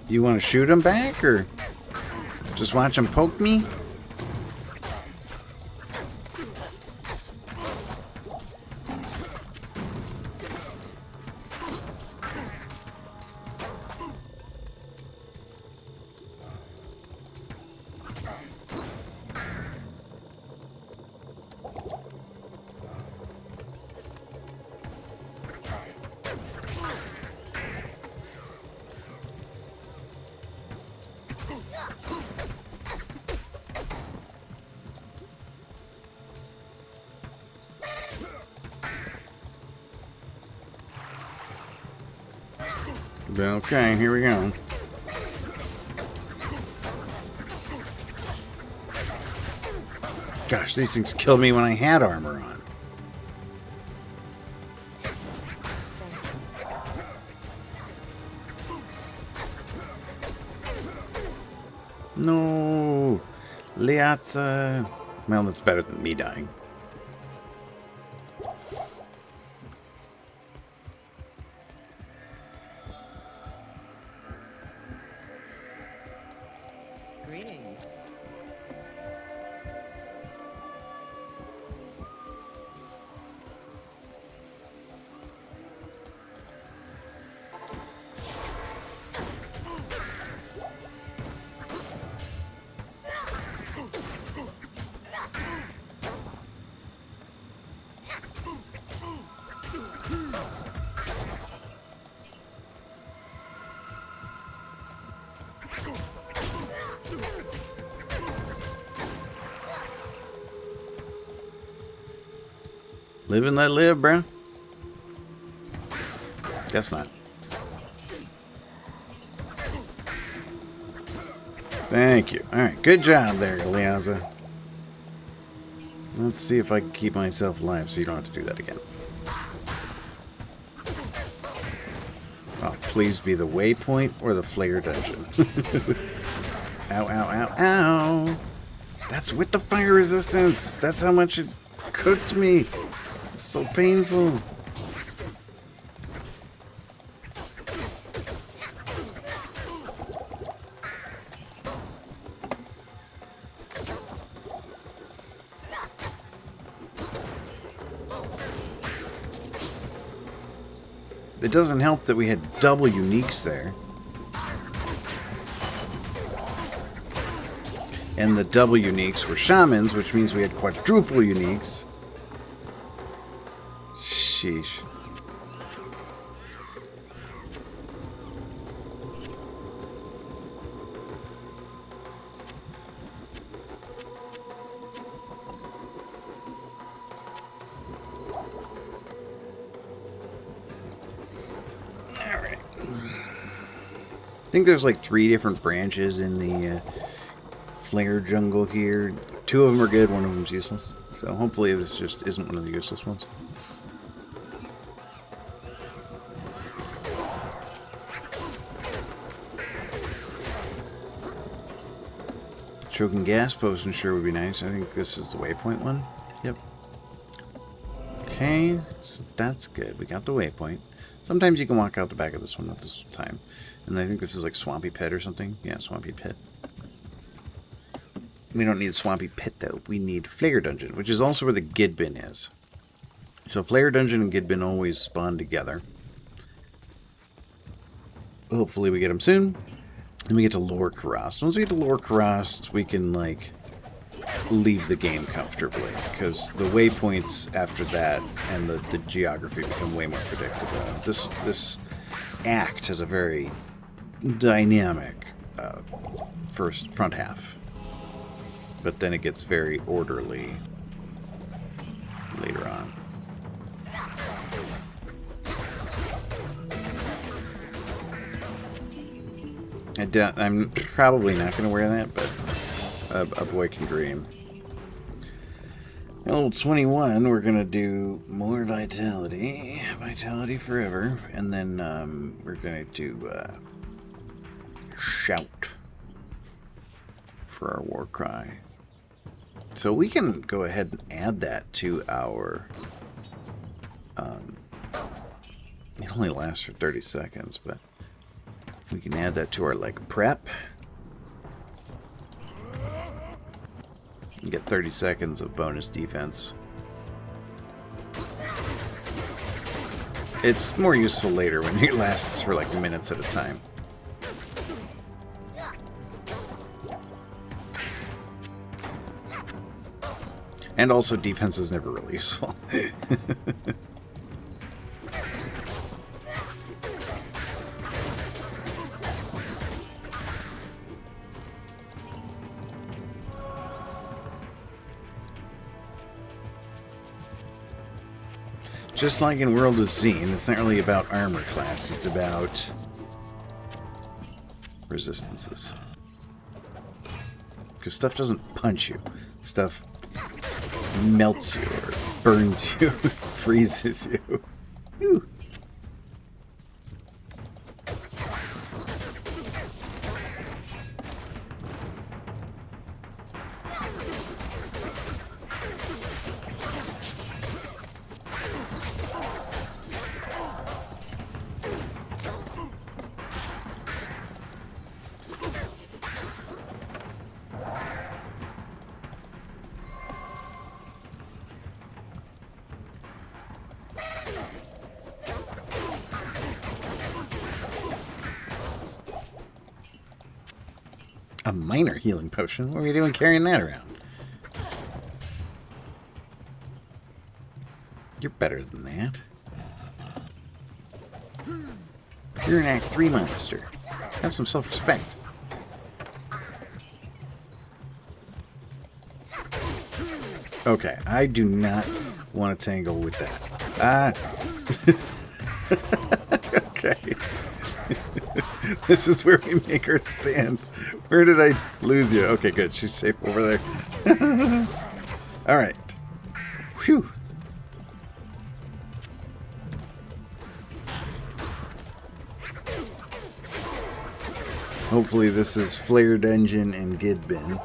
You want to shoot him back, or just watch him poke me? Okay, here we go. Gosh, these things killed me when I had armor on. No, Liatza. Well, that's better than me dying. Greetings. Live and let live, bro. Guess not. Thank you. Alright, good job there, Eliaza. Let's see if I can keep myself alive so you don't have to do that again. Oh, please be the waypoint or the flare dungeon. Ow, ow, ow, ow. That's with the fire resistance. That's how much it cooked me. It's so painful. It doesn't help that we had double uniques there. And the double uniques were shamans, which means we had quadruple uniques. Sheesh. Alright. I think there's like 3 different branches in the flare jungle here. 2 of them are good, 1 of them's useless. So hopefully this just isn't one of the useless ones. Choking gas potion sure would be nice. I think this is the waypoint one. Yep. Okay, so that's good. We got the waypoint. Sometimes you can walk out the back of this one at this time. And I think this is like Swampy Pit or something. Yeah, Swampy Pit. We don't need Swampy Pit though. We need Flare Dungeon, which is also where the Gidbin is. So Flare Dungeon and Gidbin always spawn together. Hopefully we get them soon. Then we get to Lower Karast. Once we get to Lower Karast, we can, like, leave the game comfortably. Because the waypoints after that and the geography become way more predictable. This act has a very dynamic front half. But then it gets very orderly later on. I'm probably not going to wear that, but a boy can dream. Level 21, we're going to do more Vitality. Vitality forever. And then we're going to do Shout for our war cry. So we can go ahead and add that to our... it only lasts for 30 seconds, but we can add that to our, like, prep. And get 30 seconds of bonus defense. It's more useful later when it lasts for, like, minutes at a time. And also, defense is never really useful. Just like in World of Zine, it's not really about armor class, it's about resistances. Because stuff doesn't punch you. Stuff melts you, or burns you, freezes you. Whew. A minor healing potion? What are you doing carrying that around? You're better than that. You're an Act 3 monster. Have some self-respect. Okay, I do not want to tangle with that. Okay. This is where we make her stand. Where did I lose you? Okay, good. She's safe over there. Alright. Whew. Hopefully this is Flare Dungeon and Gidbin.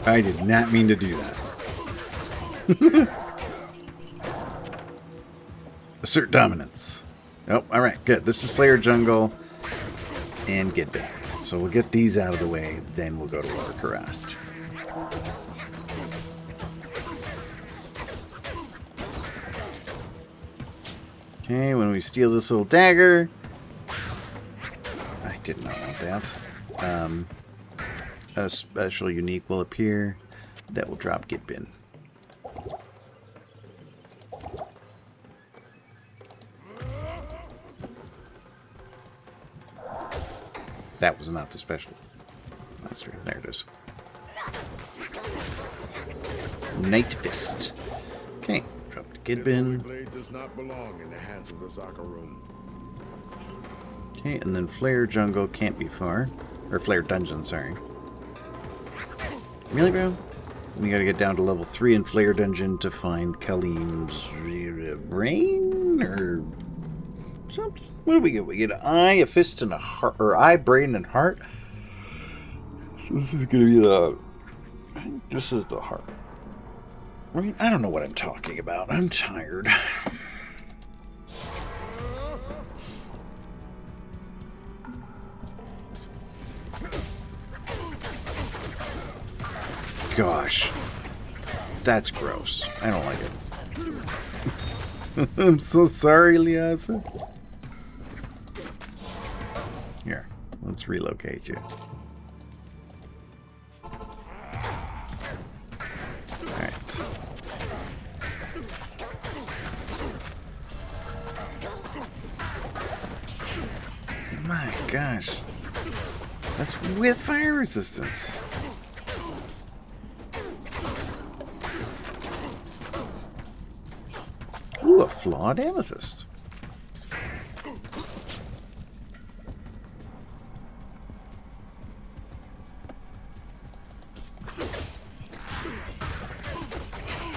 I did not mean to do that. Assert dominance. Oh, alright, good. This is Flare Jungle and Gidbin. So we'll get these out of the way, then we'll go to Lower Karast. Okay, when we steal this little dagger... I did not want that. A special unique will appear that will drop Gidbin. That was not the special monster. There it is. Night Fist. Okay, drop the Gidbin. Blade does not belong in the hands of the Zakarum. Okay, and then Flare Jungle can't be far. Or Flare Dungeon, sorry. Really, bro? We gotta get down to level 3 in Flare Dungeon to find Kalim's brain? Or something? What do we get? We get an eye, a fist, and a heart. Or eye, brain, and heart. So this is gonna be the This is the heart. I mean, I don't know what I'm talking about. I'm tired. Gosh. That's gross. I don't like it. I'm so sorry, Liasa. Here, let's relocate you. Alright. My gosh. That's with fire resistance. Ooh, a flawed amethyst.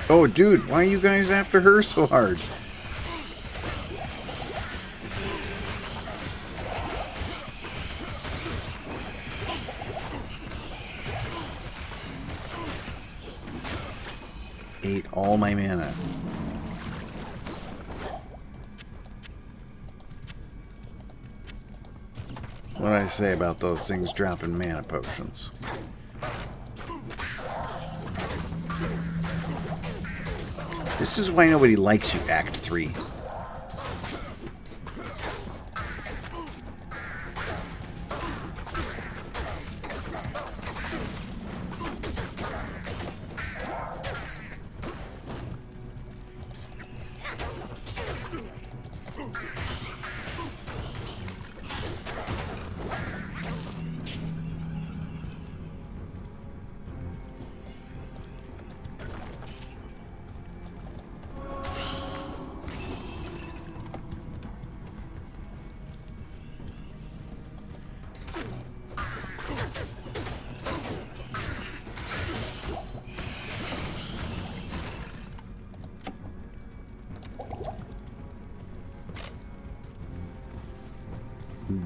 Oh, dude, why are you guys after her so hard? Ate all my mana. What did I say about those things dropping mana potions? This is why nobody likes you, Act 3.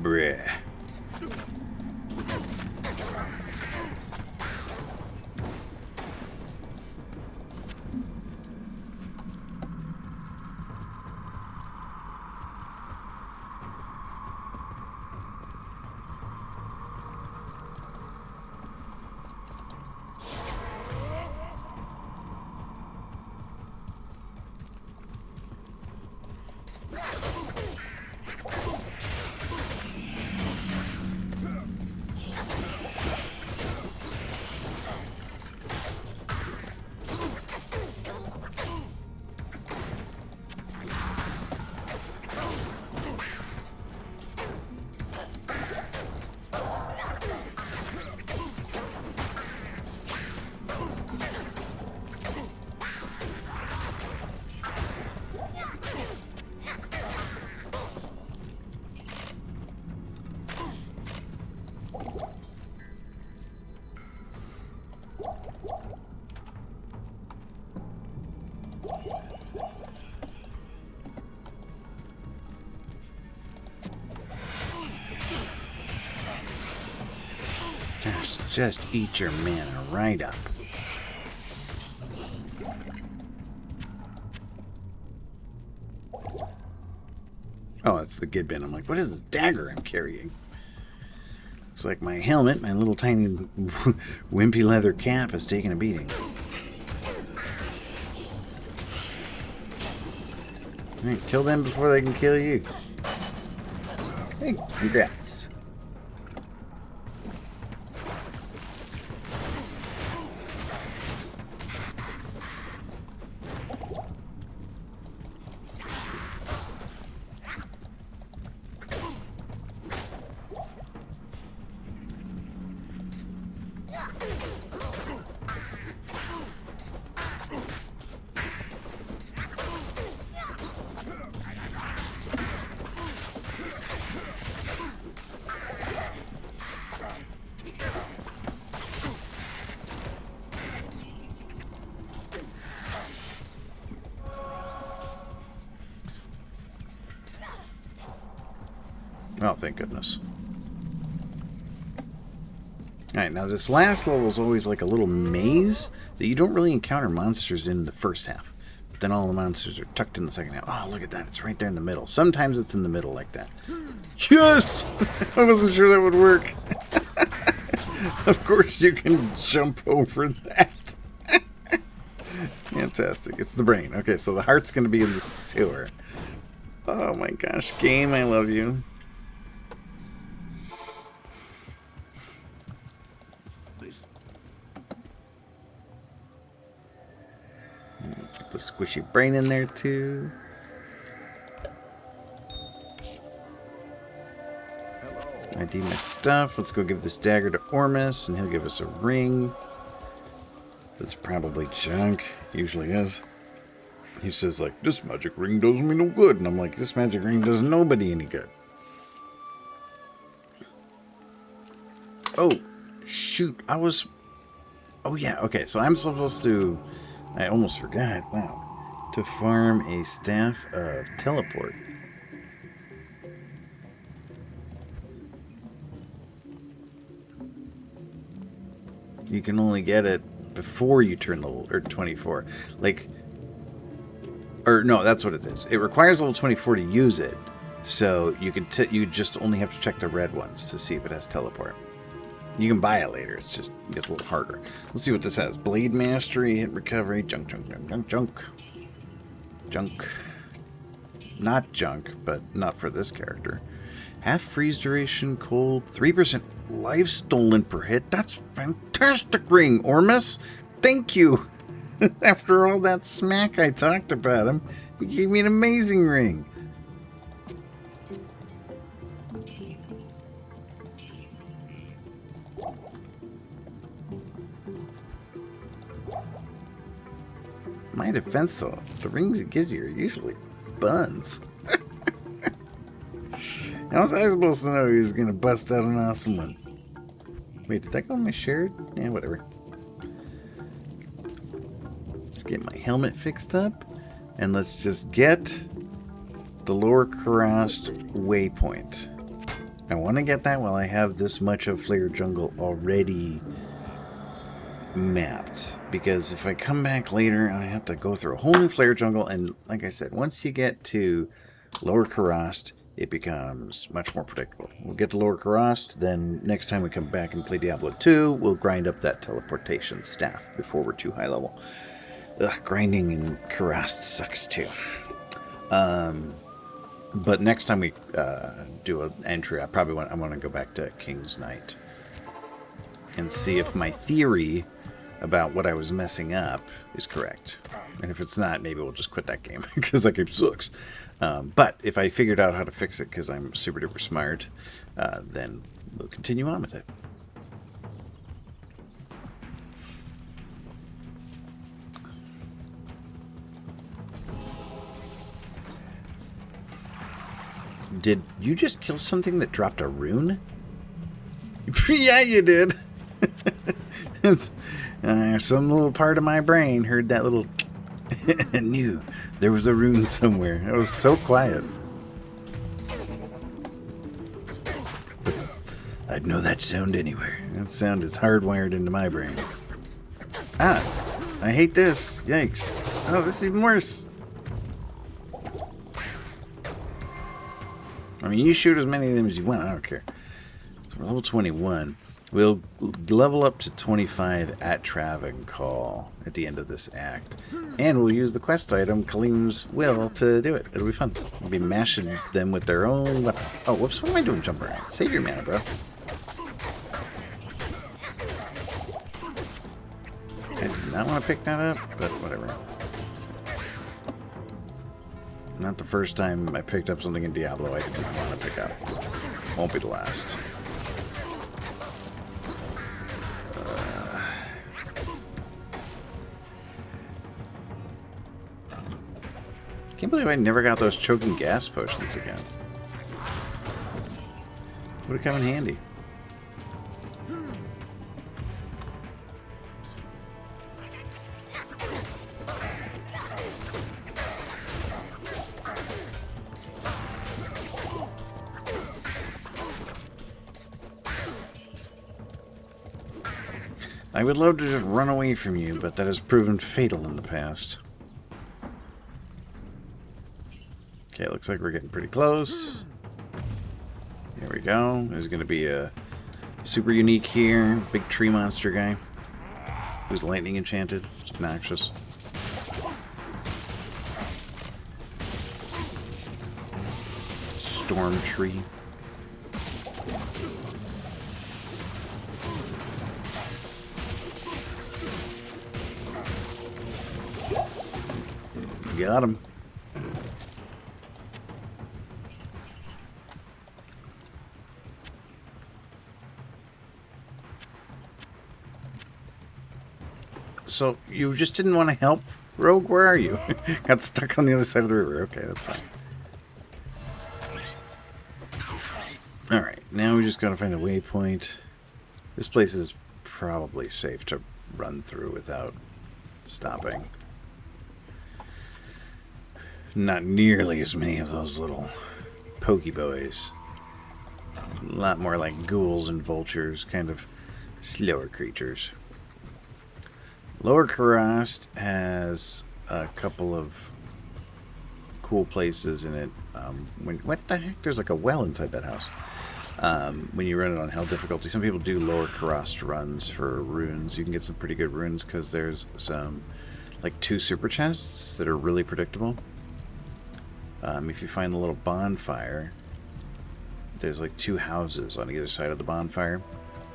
Bruh. Just eat your mana right up. Oh, it's the Gidbin. I'm like, what is this dagger I'm carrying? It's like my helmet, my little tiny wimpy leather cap is taking a beating. Alright, kill them before they can kill you. Hey, congrats. Oh, thank goodness. Alright, now this last level is always like a little maze that you don't really encounter monsters in the first half. But then all the monsters are tucked in the second half. Oh, look at that. It's right there in the middle. Sometimes it's in the middle like that. Yes! I wasn't sure that would work. Of course you can jump over that. Fantastic. It's the brain. Okay, so the heart's going to be in the sewer. Oh my gosh, game, I love you. Put the squishy brain in there too. ID my stuff. Let's go give this dagger to Ormus, and he'll give us a ring. That's probably junk. Usually is. He says, like, this magic ring does me no good. And I'm like, this magic ring does nobody any good. Oh, shoot. Oh, yeah. Okay, so I'm supposed to... I almost forgot. Wow. To farm a staff of teleport. You can only get it before you turn level, or 24. Like, or no, that's what it is. It requires level 24 to use it. So you can you just only have to check the red ones to see if it has teleport. You can buy it later. It gets a little harder. Let's see what this has. Blade mastery, hit recovery, junk. Not junk, but not for this character. Half freeze duration, cold, 3% life stolen per hit. That's fantastic ring, Ormus. Thank you. After all that smack I talked about him, he gave me an amazing ring. My defense, though, the rings it gives you are usually buns. How was I supposed to know he was going to bust out an awesome one? Wait, did that go on my shirt? Yeah, whatever. Let's get my helmet fixed up. And let's just get the Lower Karast waypoint. I want to get that while I have this much of Flare Jungle already mapped. Because if I come back later, I have to go through a whole new Flare Jungle. And like I said, once you get to Lower Karast, it becomes much more predictable. We'll get to Lower Karast, then next time we come back and play Diablo 2, we'll grind up that teleportation staff before we're too high level. Ugh, grinding in Karast sucks too. But next time we do an entry, I want to go back to King's Knight and see if my theory about what I was messing up is correct. And if it's not, maybe we'll just quit that game because that game sucks. But if I figured out how to fix it because I'm super duper smart, then we'll continue on with it. Did you just kill something that dropped a rune? Yeah, you did. Some little part of my brain heard that little and knew there was a rune somewhere. It was so quiet. I'd know that sound anywhere. That sound is hardwired into my brain. Ah, I hate this. Yikes. Oh, this is even worse. I mean, you shoot as many of them as you want. I don't care. So we're level 21. We'll level up to 25 at Travancore at the end of this act. And we'll use the quest item, Kaleem's Will, to do it. It'll be fun. We'll be mashing them with their own weapon. Oh, whoops. What am I doing jumping around? Save your mana, bro. I did not want to pick that up, but whatever. Not the first time I picked up something in Diablo I didn't want to pick up. Won't be the last. Can't believe I never got those choking gas potions again. Would have come in handy. I would love to just run away from you, but that has proven fatal in the past. Okay, looks like we're getting pretty close. Here we go. There's going to be a super unique here. Big tree monster guy. Who's lightning enchanted. It's obnoxious. Storm tree. Got him. So, you just didn't want to help, Rogue? Where are you? Got stuck on the other side of the river. Okay, that's fine. Alright, now we just gotta find a waypoint. This place is probably safe to run through without stopping. Not nearly as many of those little pokeboys. A lot more like ghouls and vultures, kind of slower creatures. Lower Karast has a couple of cool places in it. What the heck? There's like a well inside that house. When you run it on hell difficulty, some people do Lower Karast runs for runes. You can get some pretty good runes because there's some, like 2 super chests that are really predictable. If you find the little bonfire, there's like 2 houses on either side of the bonfire.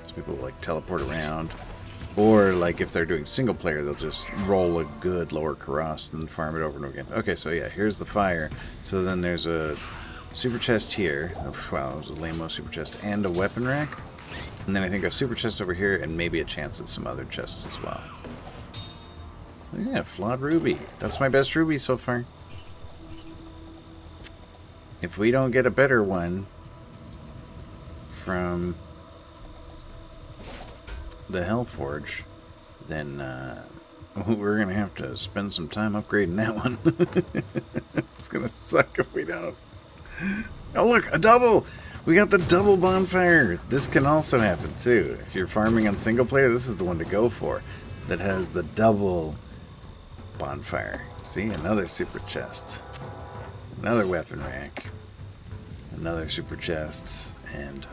So people will like teleport around. Or like if they're doing single player, they'll just roll a good Lower Karast and farm it over and over again. Okay, so yeah, here's the fire. So then there's a super chest here. Oh, wow, it was a lame-o super chest. And a weapon rack. And then I think a super chest over here and maybe a chance at some other chests as well. Yeah, flawed ruby. That's my best ruby so far. If we don't get a better one from the Hellforge, then we're going to have to spend some time upgrading that one. It's going to suck if we don't. Oh, look, a double! We got the double bonfire! This can also happen, too. If you're farming on single player, this is the one to go for. That has the double bonfire. See, another super chest. Another weapon rack. Another super chest. And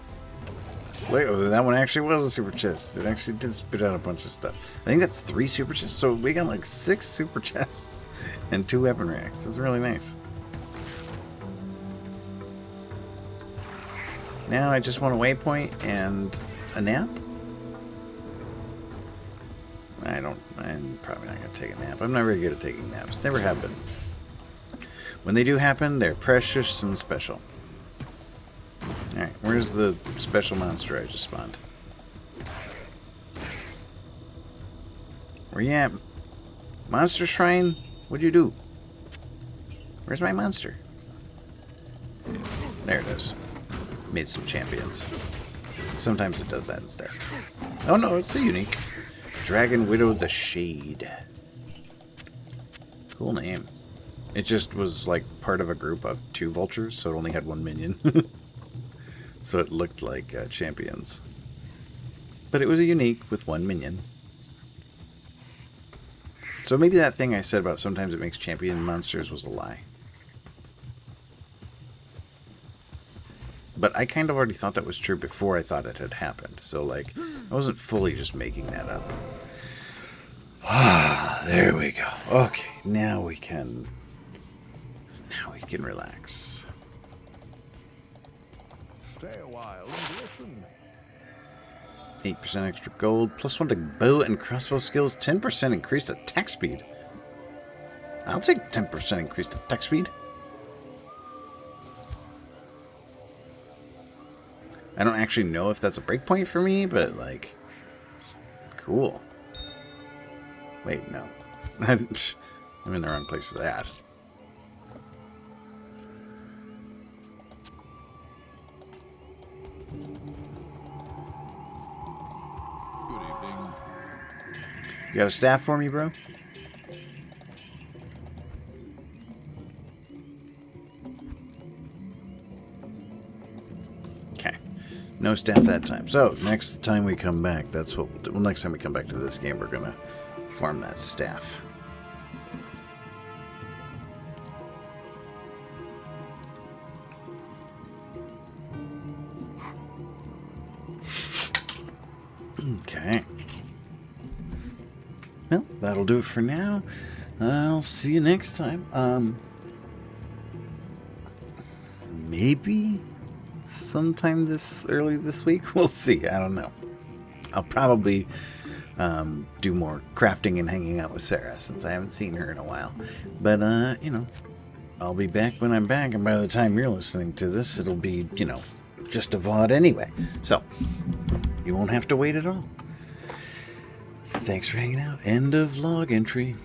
wait, oh, that one actually was a super chest. It actually did spit out a bunch of stuff. I think that's 3 super chests. So we got like 6 super chests and 2 weapon racks. That's really nice. Now I just want a waypoint and a nap. I'm probably not going to take a nap. I'm not very good at taking naps. Never have been. When they do happen, they're precious and special. Alright, where's the special monster I just spawned? Where you at? Monster Shrine? What'd you do? Where's my monster? There it is. Made some champions. Sometimes it does that instead. Oh no, it's a unique. Dragon Widow the Shade. Cool name. It just was like part of a group of 2 vultures, so it only had 1 minion. So it looked like champions. But it was a unique with 1 minion. So maybe that thing I said about sometimes it makes champion monsters was a lie. But I kind of already thought that was true before I thought it had happened. So, like, I wasn't fully just making that up. Ah, there we go. Okay, now we can relax. Stay a while and listen. 8% extra gold, +1 to bow and crossbow skills, 10% increased attack speed. I'll take 10% increased attack speed. I don't actually know if that's a breakpoint for me, but, like, it's cool. Wait, no. I'm in the wrong place for that. Good evening. You got a staff for me, bro? No staff that time. So, next time we come back, that's what we'll do. Well, next time we come back to this game, we're going to farm that staff. Okay. Well, that'll do it for now. I'll see you next time. Maybe sometime early this week. We'll see. I don't know. I'll probably do more crafting and hanging out with Sarah since I haven't seen her in a while. But, I'll be back when I'm back. And by the time you're listening to this, it'll be, just a VOD anyway. So, you won't have to wait at all. Thanks for hanging out. End of log entry.